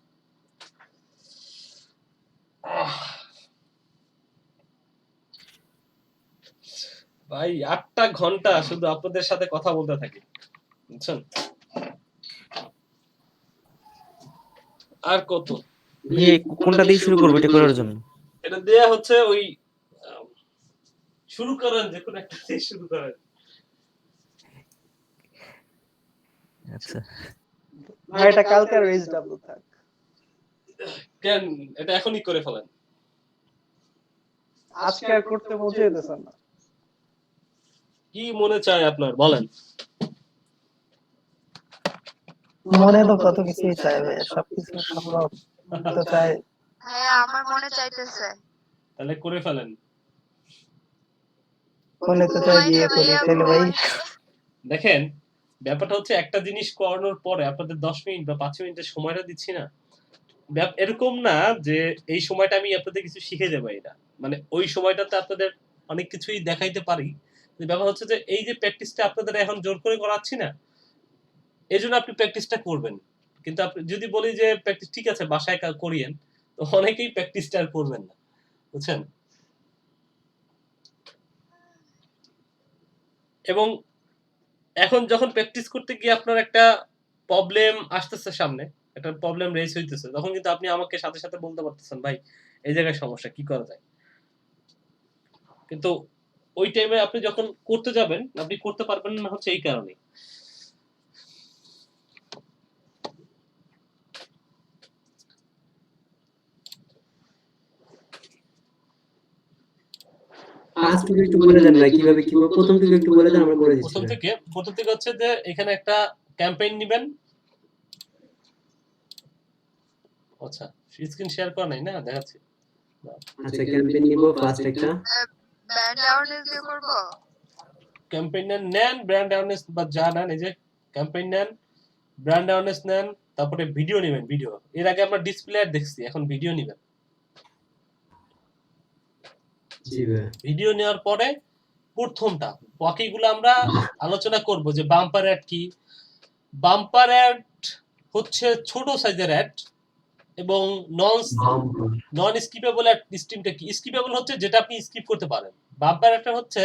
ভাই 8টা ঘন্টা শুধু আপনাদের সাথে কথা বলতে থাকি, বুঝছেন? আর কত? ইয়ে কোনটা দিয়ে শুরু করবো এটা করার জন্য? এটা দেয়া হচ্ছে ওই শুরু করেন, যে কোনো একটা দিয়ে শুরু করেন। আচ্ছা ভাই এটা কালকে আর এইচডব্লিউ থাক। কেন এটা এখনই করে ফেলেন? আজকে আর করতে মজা হইতেছে না। কি মনে চায় আপনার, বলেন। মনে তো কত কিছুই চাইবে, সবকিছু সম্ভব তো চাই। হ্যাঁ আমার মনে চাইতেছে। তাহলে করে ফেলেন। মনে তো চাই বিয়ে করি, তাহলে ভাই দেখেন ব্যাপারটা হচ্ছে, একটা জিনিস করানোর পরে আপনাদের 10 মিনিট বা 5 মিনিটের সময়টা দিচ্ছি না, এরকম না যে এই সময়টা আমি আপনাদের কিছু শিখে দেবো, এটা মানে ওই সময়টাতে আপনাদের অনেক কিছুই দেখাইতে পারি। ব্যাপার হচ্ছে যে এই যে প্র্যাকটিসটা আপনাদের এখন জোর করে করাচ্ছি না, এই জন্য আপনি প্র্যাকটিসটা করবেন। কিন্তু আপনি যদি বলি যে প্র্যাকটিস ঠিক আছে বাসায় করিয়েন, তো অনেকেই প্র্যাকটিসটা আর করবেন না, বুঝছেন? এবং এখন যখন প্র্যাকটিস করতে গিয়ে আপনার একটা প্রবলেম আসতেছে সামনে, একটা প্রবলেম রেজ হইতেছে, তখন কিন্তু আপনি আমাকে সাথে সাথে বলতে পারতেছেন, ভাই এই জায়গায় সমস্যা, কি করা যায়? কিন্তু ওই টাইমে আপনি যখন করতে যাবেন, আপনি করতে পারবেন না, হচ্ছে এই কারণে। ফার্স্ট থেকে একটু বলে দেন ভাই, কিভাবে প্রথম থেকে একটু বলে দেন, আমরা করে দিচ্ছি। প্রথম থেকে হচ্ছে যে এখানে একটা ক্যাম্পেইন নেবেন। আচ্ছা স্ক্রিন শেয়ার করা নাই না, দেখাচ্ছি। আচ্ছা ক্যাম্পেইন নিব, ফার্স্ট একটা ব্র্যান্ড অ্যাওয়ারনেস দিয়ে করব। ক্যাম্পেইন নেন, ব্র্যান্ড অ্যাওয়ারনেস বা যা নেন, এই যে ক্যাম্পেইন নেন, ব্র্যান্ড অ্যাওয়ারনেস নেন, তারপরে ভিডিও নেবেন। ভিডিও এর আগে আমরা ডিসপ্লে অ্যাড দেখছি, এখন ভিডিও নেবেন। জি ভাই। ভিডিও নেওয়ার পরে প্রথমটা বাকিগুলো আমরা আলোচনা করব যে বাম্পার অ্যাড কি। বাম্পার অ্যাড হচ্ছে ছোট সাইজের অ্যাড, এবং নন স্কিপেবল অ্যাড স্ট্রিমটা কি? স্কিপেবল হচ্ছে যেটা আপনি স্কিপ করতে পারেন। বাম্পার অ্যাডটা হচ্ছে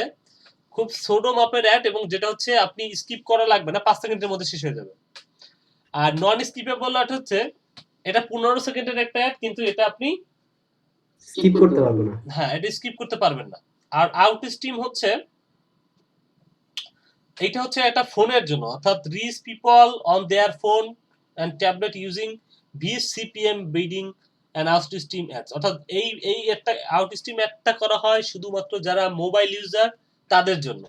খুব ছোট মাপের অ্যাড, এবং যেটা হচ্ছে আপনি স্কিপ করা লাগবে না, 5 সেকেন্ডের মধ্যে শেষ হয়ে যাবে। আর নন স্কিপেবল অ্যাড হচ্ছে এটা 15 সেকেন্ডের একটা অ্যাড, কিন্তু এটা আপনি স্কিপ করতে পারবো না। হ্যাঁ, এটা স্কিপ করতে পারবেন না। আর আউট স্ট্রিম হচ্ছে, এটা হচ্ছে একটা ফোনের জন্য, অর্থাৎ reach people on their phone and tablet using VCPM bidding and out stream ads. অর্থাৎ এই একটা আউট স্ট্রিম অ্যাডটা করা হয় শুধুমাত্র যারা মোবাইল ইউজার তাদের জন্য,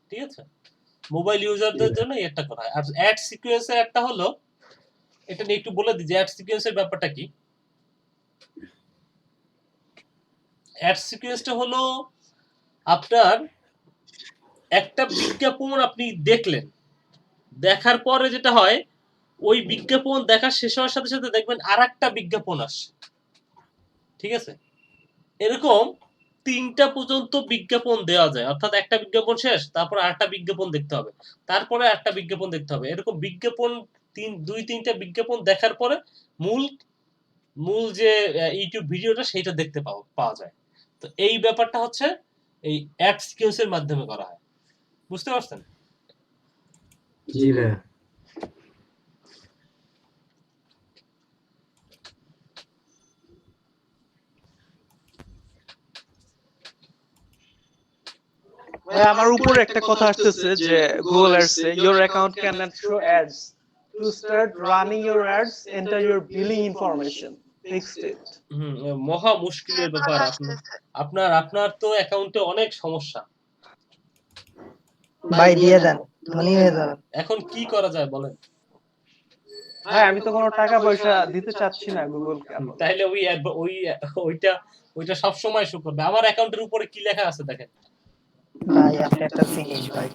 ঠিক আছে? মোবাইল ইউজারদের জন্য এই একটা করা হয়। আর অ্যাড সিকোয়েন্সের একটা হলো, এটা নিয়ে একটু বলে দিই যে অ্যাড সিকোয়েন্সের ব্যাপারটা কি। অ্যাড সিকোয়েন্সটা হলো আপনার একটা বিজ্ঞাপন আপনি দেখলেন, দেখার পরে যেটা হয় ওই বিজ্ঞাপন দেখা শেষ হওয়ার সাথে সাথে দেখবেন আরেকটা বিজ্ঞাপন আসছে, ঠিক আছে? এরকম 3টা পর্যন্ত বিজ্ঞাপন দেওয়া যায়, অর্থাৎ একটা বিজ্ঞাপন শেষ, তারপর আরেকটা বিজ্ঞাপন দেখতে হবে, তারপরে আরেকটা বিজ্ঞাপন দেখতে হবে, এরকম বিজ্ঞাপন 2-3টা বিজ্ঞাপন দেখার পরে মূল মূল যে ইউটিউব ভিডিওটা সেইটা দেখতে পাওয়া যায়। তো এই ব্যাপারটা হচ্ছে এই অ্যাড সিকোয়েন্সের মাধ্যমে করা হয়, বুঝতে পারছেন? জি ভাইয়া। ভাই আমার উপরে একটা কথা আসতেছে যে Google ads A your account cannot show ads. To start running your ads, enter your billing information. Fixed it. মহা মুশকিলের ব্যাপার। আপনার তো অ্যাকাউন্টে অনেক সমস্যা। ভাই দিয়ে দেন, ধনী হয়ে যাবেন। এখন কি করা যায় বলেন? ভাই আমি তো কোনো টাকা পয়সা দিতে চাচ্ছি না গুগলকে। তাইলে ওইটা সব সময় শো করবে। আমার অ্যাকাউন্টের উপরে কি লেখা আছে দেখেন। ভাই আপনি একটা জিনিস ভাই,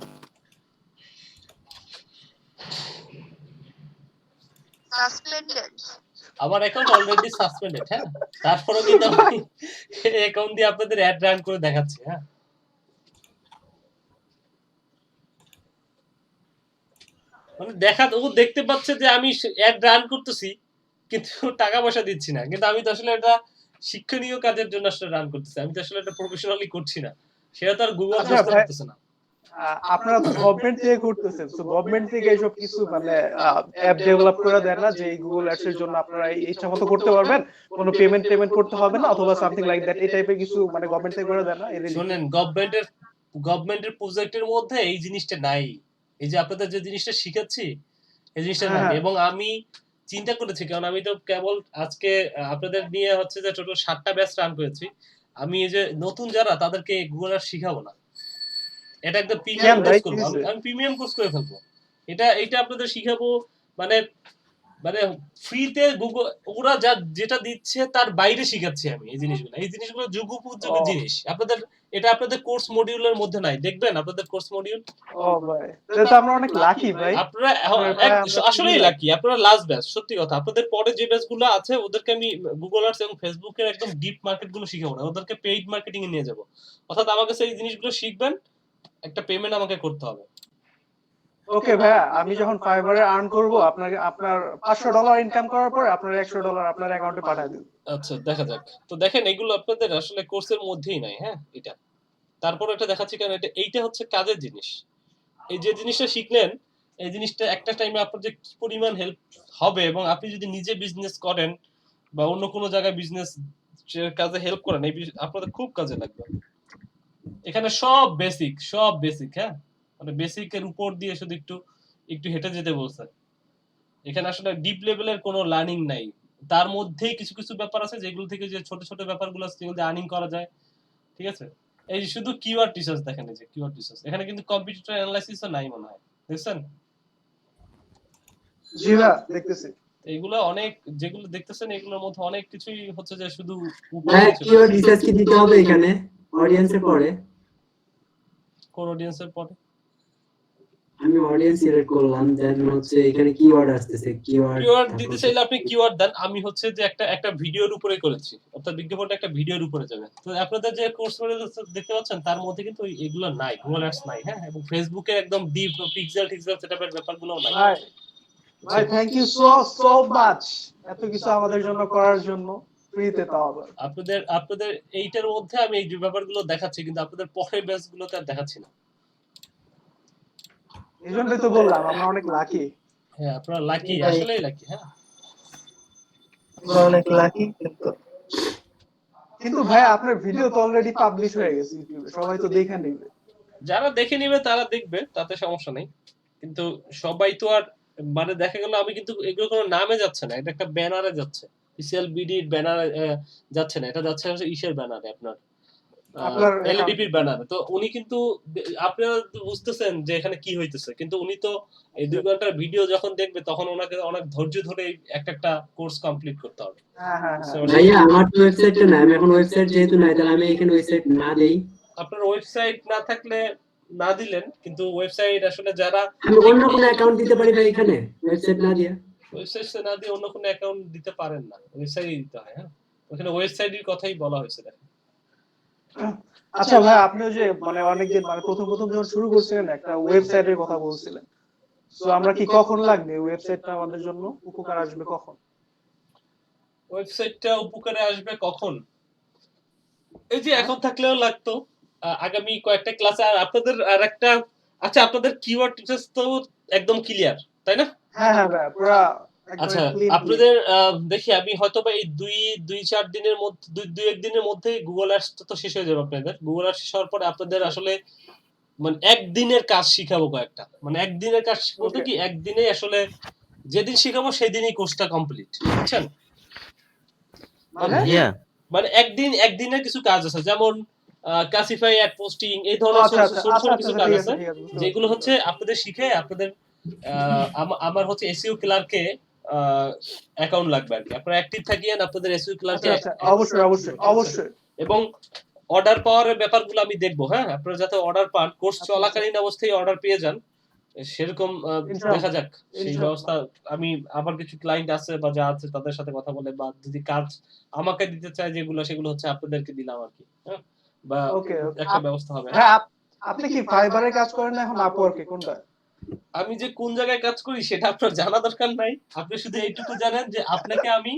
সাসপেন্ডেড। আমার অ্যাকাউন্ট অলরেডি সাসপেন্ডেড, হ্যাঁ, তারপরেও কিন্তু আমি অ্যাকাউন্ট দিয়ে আপনাদের অ্যাড রান করে দেখাচ্ছি, হ্যাঁ। মানে ও দেখতে পাচ্ছে যে আমি অ্যাড রান করতেছি কিন্তু টাকা পয়সা দিচ্ছি না, কিন্তু আমি তো আসলে এটা শিক্ষণীয় কাজের জন্য আসলে রান করতেছি, আমি তো আসলে এটা প্রফেশনালি করছি না, সেটা তো আর গুগল বুঝতে পারতেছে না। আপনারা তো গভর্নমেন্ট থেকে করতেছেন, তো গভর্নমেন্ট থেকে এইসব কিছু মানে অ্যাপ ডেভেলপ করে দেন না যে এই গুগল অ্যাডস এর জন্য আপনারা ইচ্ছা মতো করতে পারবেন, কোনো পেমেন্ট করতে হবে না অথবা সামথিং লাইক দ্যাট, এই টাইপের কিছু মানে গভর্নমেন্ট থেকে করে দেন না? শুনেন, গভর্নমেন্টের প্রজেক্টের মধ্যে এই জিনিসটা নাই। এই যে আপনাদের যে জিনিসটা শিখাচ্ছি এই জিনিসটা নাই, এবং আমি চিন্তা করেছি, কারণ আমি তো কেবল আজকে আপনাদের নিয়ে হচ্ছে যে টোটাল 7টা ব্যাচ রান করেছি, আমি এই যে নতুন যারা তাদেরকে গুগল আর শিখাবো না, এটা একটা প্রিমিয়াম কোর্স করব, আমি প্রিমিয়াম কোর্স করে ফেলবো। এটা আপনাদের শিখাবো মানে ফ্রিতে গুগল ওরা যেটা দিচ্ছে তার বাইরে শিখাচ্ছি আমি এই জিনিসগুলো যুগোপযোগী জিনিস। এটা আপনাদের কোর্স মডিউলের মধ্যে নাই, দেখবেন আপনাদের কোর্স মডিউল। ও ভাই তাহলে তো আমরা অনেক লাকি ভাই। আপনারা আসলেই লাকি, আপনারা লাস্ট ব্যাচ, সত্যি কথা। আপনাদের পরে যে ব্যাচগুলো আছে ওদেরকে আমি গুগল আর্টস এবং ফেসবুকের একদম ডিপ মার্কেট গুলো শিখাবো না, ওদেরকে পেইড মার্কেটিং এ নিয়ে যাবো। অর্থাৎ আমার কাছে এই জিনিসগুলো শিখবেন, একটা পেমেন্ট আমাকে করতে হবে। ওকে ভাইয়া, আমি যখন ফাইবারে আর্ন করব আপনার $500 ইনকাম করার পর আপনার $100 আপনার অ্যাকাউন্টে পাঠিয়ে দেব। আচ্ছা দেখা যাক। তো দেখেন এগুলো আপনাদের আসলে কোর্সের মধ্যেই নাই, হ্যাঁ। এটা তারপর এটা দেখাচ্ছি কারণ এইটা হচ্ছে কাজের জিনিস। এই যে জিনিসটা শিখলেন এই জিনিসটা একটা টাইমে আপনার যে কি পরিমাণ হেল্প হবে, এবং আপনি যদি নিজে বিজনেস করেন বা অন্য কোনো জায়গায় বিজনেস কাজে হেল্প করেন, এই আপনাদের খুব কাজে লাগবে। এখানে সব বেসিক, হ্যাঁ, মানে বেসিকের উপর দিয়ে শুধু একটু হেঁটে যেতে বলছে। এখানে আসলে ডিপ লেভেলের কোনো লার্নিং নাই, তার মধ্যেই কিছু কিছু ব্যাপার আছে যেগুলো থেকে যে ছোট ছোট ব্যাপারগুলো আছে যেগুলো আর্নিং করা যায়, ঠিক আছে। এই শুধু কিওয়ার্ড রিসার্চ দেখেন, এই যে কিওয়ার্ড রিসার্চ, এখানে কিন্তু কম্পিটিটর অ্যানালাইসিসও নাই মনে হয়, দেখছেন? জি ভাই দেখতেছি। এইগুলো অনেক যেগুলো দেখতেছেন এগুলোর মধ্যে অনেক কিছুই হচ্ছে যে শুধু হ্যাঁ, কিওয়ার্ড রিসার্চ কি দিতে হবে এখানে অডিয়েন্সের পরে? কোন অডিয়েন্সের পরে? আমি অডিয়েন্স সিলেক্ট করলাম, দেন হচ্ছে এখানে কিওয়ার্ড আসতেছে, কিওয়ার্ড দিতে চাইলে আপনি কিওয়ার্ড দেন। আমি হচ্ছে যে একটা ভিডিওর উপরে করেছি, অর্থাৎ বিজ্ঞাপনটা একটা ভিডিওর উপরে যাবে। তো আপনাদের যে কোর্স দেখতে পাচ্ছেন তার মধ্যে কিন্তু এগুলো নাই, গুগল অ্যাডস নাই, হ্যাঁ, এবং ফেসবুকে একদম ডিপ পিক্সেল সেটআপের ব্যাপারগুলো নাই। ভাই থ্যাংক ইউ সো মাচ এত কিছু আমাদের জন্য করার জন্য, ফ্রিতে তাও আবার। আপনাদের এইটার মধ্যে আমি এই ব্যাপারগুলো দেখাচ্ছি, কিন্তু আপনাদের পরের ব্যাচগুলোতে আর দেখাচ্ছি না। এইজন্যই তো বললাম আমরা অনেক লাকি। হ্যাঁ আপনারা লাকি, আসলেই লাকি, হ্যাঁ অনেক লাকি। কিন্তু ভাই আপনার ভিডিও তো অলরেডি পাবলিশ হয়ে গেছে ইউটিউবে, সবাই তো দেখে নেবে। যারা দেখে নেবে তারা দেখবে, তাতে সমস্যা নেই, কিন্তু সবাই তো আর মানে দেখা গেল আমি কিন্তু এগুলো কোনো নামে যাচ্ছে না, এটা একটা ব্যানারে যাচ্ছে, ইসিএল বিডি ব্যানারে যাচ্ছে না, এটা যাচ্ছে হচ্ছে ইসের ব্যানারে আপনার আপনার এলডিপির ব্যানার। তো উনি কিন্তু আপনারা তো বুঝতেছেন যে এখানে কি হইতেছে, কিন্তু উনি তো এই 2 ঘন্টার ভিডিও যখন দেখবে তখন ওনাকে অনেক ধৈর্য ধরে একটা কোর্স কমপ্লিট করতে হবে। হ্যাঁ হ্যাঁ So, হ্যাঁ ভাইয়া আমার তো ওয়েবসাইটটা নাই, আমি এখন ওয়েবসাইট যেহেতু নাই, তাহলে আমি এখানে ওয়েবসাইট না দেই। আপনার ওয়েবসাইট না থাকলে না দিলেন, কিন্তু ওয়েবসাইট আসলে যারা আমি অন্য কোনো অ্যাকাউন্ট দিতে পারি ভাই এখানে ওয়েবসাইট না দিয়া? ওয়েবসাইট না দিয়ে অন্য কোনো অ্যাকাউন্ট দিতে পারেন না, ওয়েবসাইটই দিতে হয়। হ্যাঁ, ওখানে ওয়েবসাইটের কথাই বলা হয়েছে। দেখেন আচ্ছা ভাই, আপনি যে মানে অনেকদিন মানে প্রথম যখন শুরু করছিলেন একটা ওয়েবসাইটের কথা বলছিলেন, তো আমরা কি কখন লাগবে ওয়েবসাইটটা আমাদের জন্য উপকার আসবে কখন? ওয়েবসাইটটা উপকারে আসবে কখন? এই যে এখন থাকলেও লাগতো, আগামী কয়েকটা ক্লাসে। আর আপনাদের আরেকটা, আচ্ছা আপনাদের কিওয়ার্ড টিচার্স তো একদম ক্লিয়ার, তাই না? হ্যাঁ হ্যাঁ ভাই, পুরো আচ্ছা একদম ক্লিন। আপনাদের দেখি আমি হয়তোবা এই 2-4 দিনের মধ্যে 2-1 দিনের মধ্যে গুগল আর্টস তো শেষ হয়ে যাবে আপনাদের। গুগল আর্টস শেষ হওয়ার পরে আপনাদের আসলে মানে একদিনের কাজ শিখাবো কয়েকটা, মানে একদিনের কাজ বলতে কি একদিনে আসলে যেদিন শিখাবো সেই দিনই কোর্সটা কমপ্লিট, বুঝছেন? ভাইয়া মানে একদিনের কিছু কাজ আছে, যেমন ক্লাসিফাই অ্যাড পোস্টিং, এই ধরনের আচ্ছা আচ্ছা ছোট ছোট আচ্ছা কিছু আচ্ছা, কাজ ঠিক আছে আছে ঠিক আছে, বুঝতে যেগুলো পারছি। হচ্ছে আপনাদের শিখে আপনাদের আমার হচ্ছে এসইও ক্লার্কে অ্যাকাউন্ট লাগবে আর কি। আপনারা অ্যাক্টিভ থাকিয়েন আপনাদের এসইও আচ্ছা ক্লার্কে। আচ্ছা, অবশ্যই অবশ্যই অবশ্যই। এবং অর্ডার পাওয়ারের ব্যাপারগুলো আমি দেখবো। হ্যাঁ, আপনারা যাতে অর্ডার পান, কোর্স চলাকালীন অবস্থায় অর্ডার পেয়ে যান, সেরকম দেখা যাক সেই ব্যবস্থা। আমি আবার কিছু ক্লায়েন্ট আছে বা যা আছে তাদের সাথে কথা বলে, বা যদি কাজ আমাকে দিতে চায় যেগুলো, সেগুলো হচ্ছে আপনাদেরকে দিলাম আর কি। হ্যাঁ, বা ওকে ওকে। একটা ব্যবস্থা হবে। হ্যাঁ, আপনি কি ফাইবারে কাজ করেন না এখন আপওয়ার্কে, কোনটা? আমি যে কোন জায়গায় কাজ করি সেটা আপনার জানা দরকার নাই। আপনি শুধু এইটুকু জানেন যে আপনাকে আমি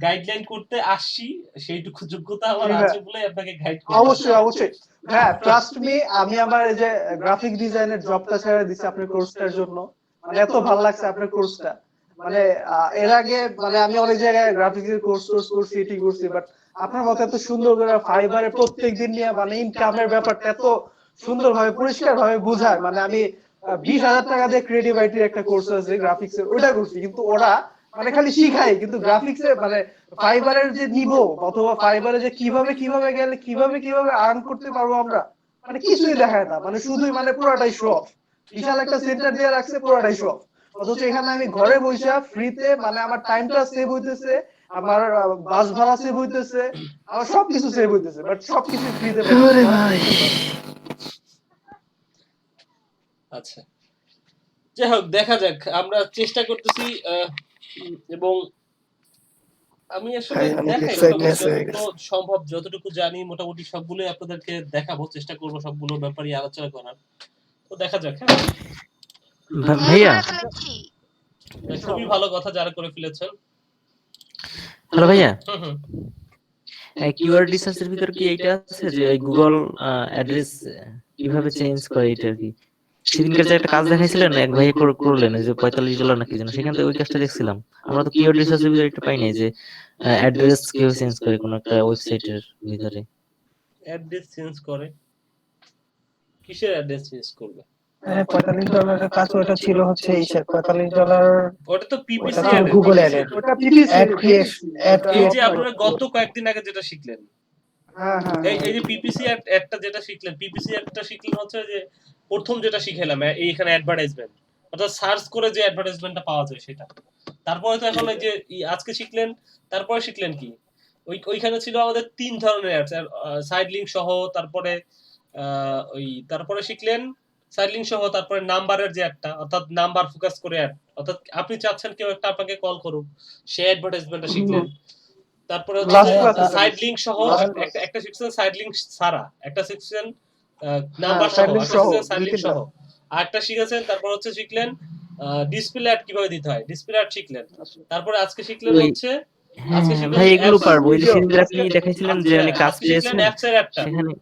গাইডলাইন করতে আসছি, সেইটুকু যোগ্যতা আমার আছে বলে আপনাকে গাইড করতে। অবশ্যই অবশ্যই। হ্যাঁ, ট্রাস্ট মি, আমি আমার এই যে গ্রাফিক ডিজাইনের জবটা ছেড়ে দিছি আপনার কোর্সটার জন্য। মানে এত ভালো লাগছে আপনার কোর্সটা। মানে এর আগে মানে আমি অনেক জায়গায় গ্রাফিক্সের কোর্স করছি, এটি করছি, বাট আপনার মতো এত সুন্দর করে ফাইবারে প্রত্যেকদিন নিয়ে মানে ইনকামের ব্যাপারটা এত সুন্দরভাবে পরিষ্কারভাবে বোঝায়। মানে আমি 20,000 টাকা দিয়ে ক্রিয়েটিভ আইটির একটা কোর্স আছে গ্রাফিক্সের, ওটা করছি, কিন্তু ওরা মানে খালি শিখাই, কিন্তু গ্রাফিক্সে মানে ফাইবারের যে নিবো অথবা ফাইবারে যে কিভাবে গেলে কিভাবে আর্ন করতে পারবো আমরা, মানে কিছুই দেখায় না। মানে শুধুই মানে পুরোটাই শো অফ। বিশাল একটা সেন্টার দিয়ে রাখছে, পুরোটাই শো অফ। অথচ এখানে আমি ঘরে বসে ফ্রিতে মানে আমার টাইমটা সেভ হইতেছে, আমার বাস ভাড়া সেভ হইতেছে, আমার সবকিছু সেভ হইতেছে, বাট সবকিছু ফ্রিতে আরে ভাই। আচ্ছা, যাই হোক দেখা যাক, আমরা চেষ্টা করতেছি। এবং আমি আসলে ভাই অনেক দেখাই এক্সাইটনেস হয়ে যতটুকু গেছে। সম্ভব, যতটুকু জানি মোটামুটি সবগুলোই আপনাদেরকে দেখাবো, চেষ্টা করবো সবগুলো ব্যাপারে আলোচনা করার। তো দেখা যাক। হ্যাঁ, ভাইয়া খুবই ভালো কথা যারা করে ফেলেছেন। হ্যালো ভাইয়া, হুম হুম। কিওয়ার্ড রিসার্চের ভিতর কি এটা আছে যে গুগল অ্যাড্রেস কিভাবে চেঞ্জ করে, এটা কি সেদিনকার যে একটা কাজ দেখাইছিলেন এক ভাই করলেন, ওই যে $45 নাকি যেন, সেখান থেকে ওই কাজটা দেখছিলাম। আমরা তো কিওয়ার্ড রিসার্চের ভিতরে এটা পাই নাই যে অ্যাড্রেস কিভাবে চেঞ্জ করে কোন একটা ওয়েবসাইটের ভিতরে। অ্যাড্রেস চেঞ্জ করে? কিসের অ্যাড্রেস চেঞ্জ করবে? $45 কাজ ওটা ছিল হচ্ছে ইসের $45। ওটা তো পিপিসি ওটা অ্যাড, গুগল অ্যাড, ওটা পিপিসি অ্যাড ক্রিয়েশন, অ্যাড এই ক্রিয়েট। যে আপনারা গত কয়েকদিন আগে যেটা শিখলেন, হ্যাঁ হ্যাঁ এই যে পিপিসি অ্যাডটা যেটা শিখলেন, পিপিসি অ্যাডটা শিখলেন হচ্ছে যে প্রথম যেটা শিখাইলাম এইখানে অ্যাডভার্টাইজমেন্ট, অর্থাৎ সার্চ করে যে অ্যাডভার্টাইজমেন্টটা পাওয়া যায় সেটা। তারপরে তো এখন এই যে আজকে শিখলেন, তারপরে শিখলেন কি ওইখানে ছিল আমাদের 3 ধরনের অ্যাডস, সাইড লিংক সহ, তারপরে তারপরে শিখলেন সাইড লিংক সহ, তারপরে নাম্বারের যে একটা, অর্থাৎ নাম্বার ফোকাস করে অ্যাড, অর্থাৎ আপনি চাচ্ছেন কেউ একটা আপনাকে কল করুক, সে অ্যাডভার্টাইজমেন্টটা শিখলেন। তারপরে সাইড লিংক সহ একটা সেকশন, সাইড লিংক ছাড়া একটা সেকশন, নাম্বার সহ একটা সেকশন, সাইড লিংক সহ আরেকটা শিখেছেন। তারপর হচ্ছে শিখলেন ডিসপ্লে অ্যাড কিভাবে দিতে হয়, ডিসপ্লে অ্যাড শিখলেন। তারপরে আজকে শিখলেন হচ্ছে ভাই এগুলো পারবো, ওই যে সেদিন আপনি দেখাইছিলেন যে আমি কাজ পেয়েছেন অ্যাপস এর অ্যাডটা। সেখানে।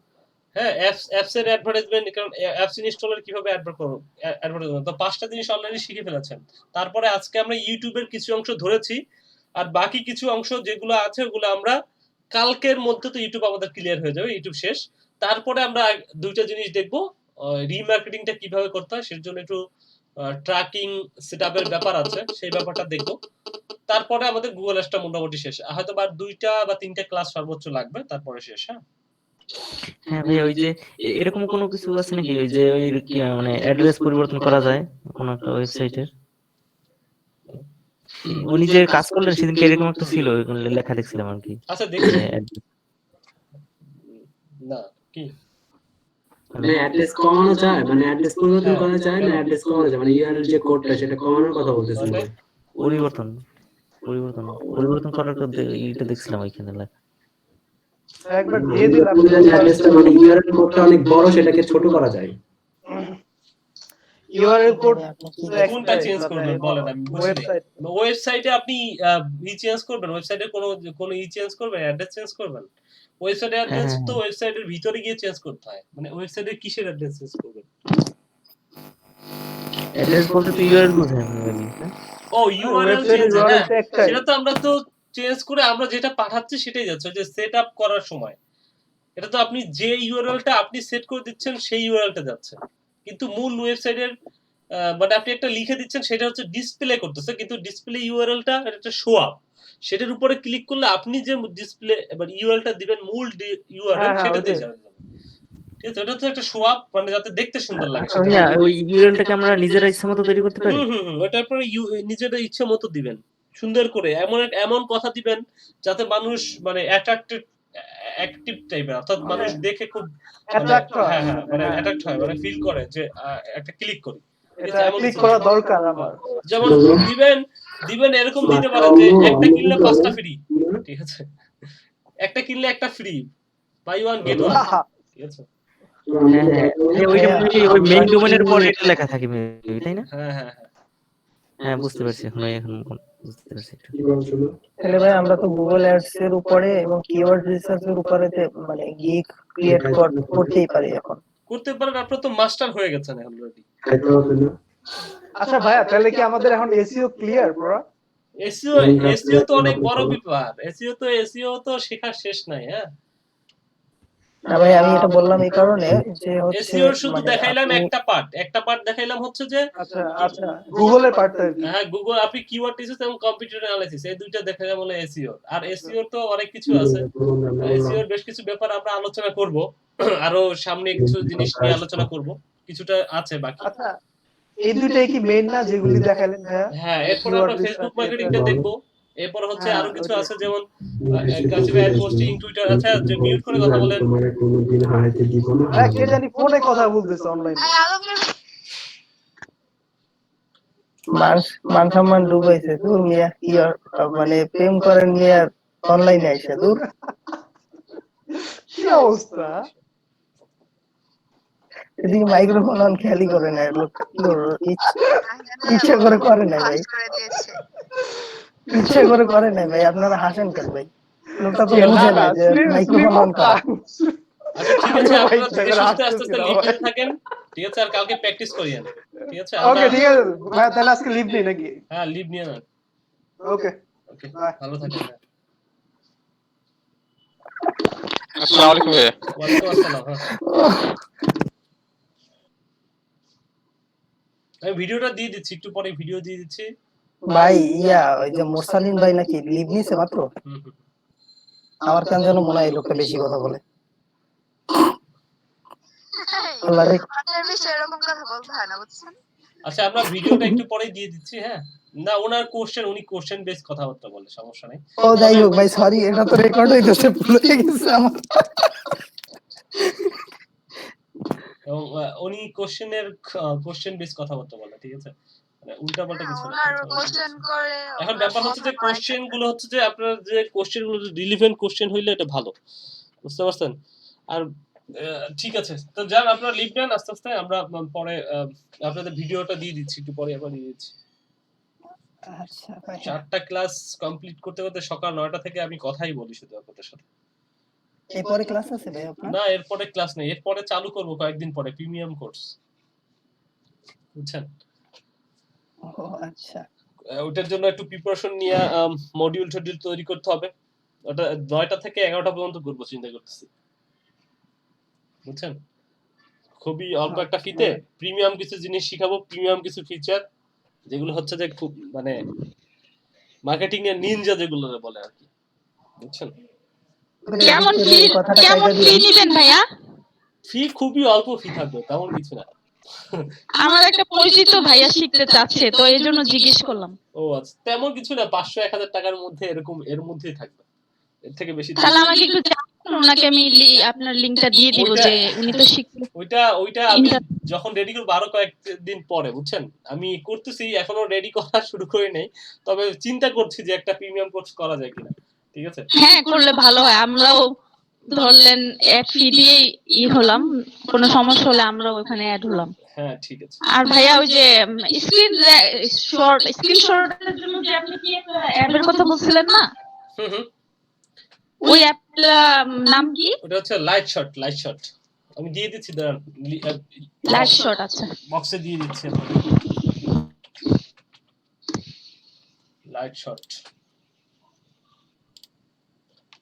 হ্যাঁ, অ্যাপস এর অ্যাডভার্টাইজমেন্ট, কারণ অ্যাপস ইনস্টলের কিভাবে অ্যাডভার্টাইজমেন্ট, তো 5টা জিনিস অলরেডি শিখে ফেলেছেন। তারপরে আজকে আমরা ইউটিউবের কিছু অংশ ধরেছি, আর বাকি কিছু অংশ যেগুলো আছে ওগুলো আমরা কালকের মধ্যে তো ইউটিউব আমাদের ক্লিয়ার হয়ে যাবে, ইউটিউব শেষ। তারপরে আমরা 2টা জিনিস দেখবো, রিমার্কেটিংটা কিভাবে করতে হয়, সের জন্য একটু ট্র্যাকিং সেটআপের ব্যাপার আছে, সেই ব্যাপারটা দেখবো। তারপরে আমাদের গুগল অ্যাডসটা মোটামুটি শেষ, হয়তো বা 2টা বা 3টা ক্লাস সর্বোচ্চ লাগবে, তারপরে শেষ। হ্যাঁ, হ্যাঁ ভাই, ওই যে এরকম কোনো কিছু আছে নাকি, ওই যে ওই কি মানে অ্যাড্রেস পরিবর্তন করা যায় কোনো একটা ওয়েবসাইটের? উনি যে কাজ করলেন সেদিনকে এরকম একটা ছিল, ওইখানে লেখা দেখছিলাম আর কি। আচ্ছা দেখুন না কি মানে অ্যাড্রেস কমানো যায়, মানে অ্যাড্রেস পরিবর্তন হ্যাঁ, করা যায় না, কেন? অ্যাড্রেস কমানো যায়, মানে ইউআরএল যে কোডটা সেটা কমানোর কথা বলতেছেন মানে ভাই। পরিবর্তন পরিবর্তন পরিবর্তন করার এইটা দেখছিলাম ওইখানে লেখা। একবার দিয়ে দিন আপনি অ্যাড্রেসটা মানে ইউআরএল কোডটা অনেক বড়, সেটাকে ছোট করা যায়। ইউআরএল কোড কোনটা চেঞ্জ করবেন বলেন, আমি বুঝি ওয়েবসাইট ওয়েবসাইটে আপনি ই চেঞ্জ করবেন, ওয়েবসাইটে কোনো ই চেঞ্জ করবেন, অ্যাড্রেস চেঞ্জ করবেন। ওয়েবসাইটের অ্যাড্রেস হ্যাঁ তো ওয়েবসাইটের ভিতরে গিয়ে চেঞ্জ করতে হয়, মানে ওয়েবসাইটের কিসের অ্যাড্রেস চেঞ্জ করবেন? অ্যাড্রেস বলতে তো ইউআরএল বোঝায় মেবি। ও ইউআরএল ওয়েবসাইটের চেঞ্জ, ইউআরএল হ্যাঁ তো একটাই। সেটা তো আমরা তো চেঞ্জ করে আমরা যেটা পাঠাচ্ছি সেটাই যাচ্ছে, ওই যে সেট আপ করার সময় এটা তো আপনি যে ইউআরএলটা আপনি সেট করে দিচ্ছেন সেই ইউআরএলটা যাচ্ছে, কিন্তু মূল ওয়েবসাইটের মানে আপনি একটা লিখে দিচ্ছেন সেটা হচ্ছে ডিসপ্লে করতেছে, কিন্তু ডিসপ্লে ইউআরএলটা একটা শো আপ, সেটার উপরে ক্লিক করলে আপনি যে ডিসপ্লে এবার ইউআরএলটা দিবেন মূল ইউআরএল হ্যাঁ, সেটাতে ওইটাই। যাবে। ঠিক আছে, এটা তো একটা শো আপ, মানে যাতে দেখতে সুন্দর লাগে ওই না, ওই ইউআরএলটাকে আমরা নিজেরা ইচ্ছা মতো তৈরি করতে পারি। ওটা আপনারা নিজেদের ইচ্ছে মতো দিবেন সুন্দর করে, এমন কথা দিবেন যাতে মানুষ মানে অ্যাক্টিভ টাইপের, অর্থাৎ মানুষ দেখে খুব অ্যাট্রাক্ট হয়। হ্যাঁ হ্যাঁ মানে অ্যাট্রাক্ট হয়, মানে ফিল করে যে একটা ক্লিক করি। এটা ক্লিক করা দরকার আমার। যেমন দিবেন এরকম দিতে পারেন যে একটা কিনলে 5টা ফ্রি, ঠিক আছে, একটা কিনলে একটা free, buy one get one, ঠিক আছে। হ্যাঁ হ্যাঁ, ওইটা ওই মেইন ডোমেনের পর এটা লেখা থাকে maybe, তাই না? হ্যাঁ হ্যাঁ হ্যাঁ হ্যাঁ বুঝতে পারছি, এখন বুঝতে পারছি একটু। তাহলে ভাই আমরা তো গুগল অ্যাডস এর উপরে এবং কিওয়ার্ড রিসার্চ এর উপরে মানে গিগ ক্রিয়েট করতেই পারি এখন। করতে পারেন, আপনার তো মাস্টার হয়ে গেছেন অলরেডি। আচ্ছা ভাইয়া, তাহলে কি আমাদের এখন এসইও ক্লিয়ার পুরো? এসইও তো অনেক বড় ব্যাপার, এসইও তো শেখার শেষ নাই। হ্যাঁ না ভাই, আমি এটা বললাম এই কারণে যে হচ্ছে এসইও শুধু মানে দেখাইলাম আপনি- একটা পার্ট দেখাইলাম হচ্ছে যে আচ্ছা আচ্ছা, গুগলের পার্টটা কি? হ্যাঁ গুগল আপনি কিওয়ার্ড রিসার্চ এবং কম্পিউটার অ্যানালাইসিস এই দুইটা দেখাইলাম হলো এসইও, আর এসইও তো অনেক কিছু আছে, এসইওর বেশ কিছু ব্যাপার আমরা আলোচনা করব, আরো সামনে কিছু জিনিস নিয়ে আলোচনা করব, কিছুটা আছে বাকি। আচ্ছা, এই দুইটাই কি মেইন না যেগুলি দেখালেন ভাইয়া? হ্যাঁ এরপর আমরা ফেসবুক মার্কেটিংটা দেখব, এরপর হচ্ছে আরো কিছু আছে যেমন কাছে অ্যাড পোস্টিং, টুইটার। আচ্ছা যে মিউট করে কথা বলেন, হ্যাঁ, কে জানি ফোনে কথা বলতেছে অনলাইনে। মান সম্মান ডুবাইছে দূর মিয়া, কি আর মানে প্রেম করেন মিয়া অনলাইনে আইসা দূর। কি অবস্থা? এদিকে মাইক্রোফোন অন খেয়ালই করে না লোক, ইচ্ছা করে করে না ভাই, ইচ্ছা করে করে না ভাই, আপনারা হাসেন কেন ভাই? লোকটা তো বুঝে না যে মাইক্রোফোন অন করা। আচ্ছা ঠিক আছে, ভাই, আপনারা ধীরে সুস্থে আস্তে আস্তে লিভ নিতে থাকেন, ঠিক আছে, আর কালকে প্র্যাকটিস করিয়েন, ঠিক আছে। ওকে ঠিক আছে ভাইয়া, তাহলে আজকে লিভ নেই নাকি? হ্যাঁ লিভ নিয়ে নেন, ওকে ওকে ভালো থাকেন। আসসালামু আলাইকুম ভাইয়া। ওয়ালাইকুম আসসালাম। হ্যাঁ আমি ভিডিওটা দিয়ে দিচ্ছি, একটু পরে ভিডিও দিয়ে দিচ্ছি ভাই ওই যে মোরসালিন ভাই নাকি লিভ নিছে মাত্র, আমার কেন যেন মনে হয় এই লোকটা বেশি কথা বলে। আল্লাহ রে। এরকম কথা বলতে হয় না, বুঝছেন? আচ্ছা আমরা ভিডিওটা একটু পরে দিয়ে দিচ্ছি। হ্যাঁ না ওনার উনি কোশ্চেন বেস কথাবার্তা বলে, সমস্যা নেই। ও যাই হোক ভাই, সরি, এটা তো রেকর্ড হইতেছে, ভুলে গেছে আমার। এবং উনি কোশ্চেন বেস কথাবার্তা বলে, ঠিক আছে, মানে উল্টাপাল্টা কিছু না। এখন ব্যাপার হচ্ছে যে কোশ্চেন গুলো হচ্ছে যে আপনার যে কোশ্চেন গুলো রিলেভেন্ট কোশ্চেন হইলে এটা ভালো, বুঝতে পারছেন। আর ঠিক আছে, তো যান আপনারা লিভ নেন আস্তে আস্তে, আমরা পরে আপনাদের ভিডিওটা দিয়ে দিচ্ছি, একটু পরে আবার দিয়ে দিচ্ছি। আচ্ছা ভাই, 4টা ক্লাস কমপ্লিট করতে করতে সকাল 9টা থেকে আমি কথাই বলি শুধু আপনাদের সাথে। এরপরে ক্লাস আছে ভাই আপনার? না এরপরে ক্লাস নেই, এরপরে চালু করব কয়েকদিন পরে প্রিমিয়াম কোর্স, বুঝছেন। ও আচ্ছা, ওটার জন্য একটু প্রিপারেশন নিয়ে মডিউল তৈরি করতে হবে, ওটা 9টা থেকে 11টা পর্যন্ত করব চিন্তা করতেছি, বুঝছেন। খুবই অল্প একটা ফিতে প্রিমিয়াম কিছু জিনিস শিখাবো, প্রিমিয়াম কিছু ফিচার যেগুলো হচ্ছে যে খুব মানে মার্কেটিং এর নিনজা যেগুলো বলে আর কি, বুঝছেন। কেমন ফি কথাটা কেমন কাইটা ফি দিবেন। নিবেন ভাইয়া? ফি খুবই অল্প ফি থাকবে, তেমন কিছু না। আমার একটা পরিচিত ভাইয়া শিখতে চাচ্ছে, তো এই জন্য জিজ্ঞেস করলাম। ও আচ্ছা, তেমন কিছু না, 500-1000 টাকার মধ্যে, এরকম এর মধ্যেই থাকবে, এর থেকে বেশি তাহলে আমাকে একটু জানান, ওনাকে আমি আপনার লিংকটা দিয়ে দিব, যে উনি তো শিখতে। ওইটা আমি যখন রেডি করবো আরো কয়েকদিন পরে, বুঝছেন, আমি করতেছি, এখনো রেডি করা শুরু করি নাই, তবে চিন্তা করছি যে একটা প্রিমিয়াম কোর্স করা যায় কিনা। ঠিক আছে, হ্যাঁ করলে ভালো হয়, আমরাও ধরলেন অ্যাড ফি দিয়ে হলাম, কোনো সমস্যা হলে আমরাও ওখানে অ্যাড হলাম। হ্যাঁ ঠিক আছে। আর ভাইয়া ওই যে স্ক্রিনশটের জন্য যে আপনি কি একটা অ্যাপের কথা বলছিলেন না, ওই অ্যাপটা নাম কি? ওটা হচ্ছে লাইট শট, আমি দিয়ে দিচ্ছি, দাঁড়ান, লাইট শট, আচ্ছা বক্সে দিয়ে দিচ্ছি লাইট শট।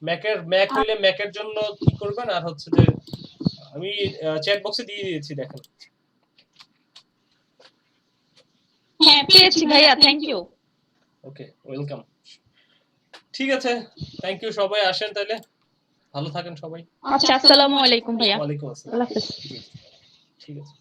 ম্যাক হইলে ম্যাকের জন্য কি করবেন, আর হচ্ছে যে আমি চ্যাট বক্সে দিয়ে দিয়েছি, দেখেন। হ্যাঁ পেয়েছি ভাইয়া, থ্যাংক ইউ। Okay, welcome. ঠিক আছে, থ্যাংক ইউ, সবাই আসেন তাহলে, ভালো থাকেন সবাই। আচ্ছা, আসসালামু আলাইকুম ভাইয়া। ওয়ালাইকুম আসসালাম। আল্লাহ হাফেজ। ঠিক আছে।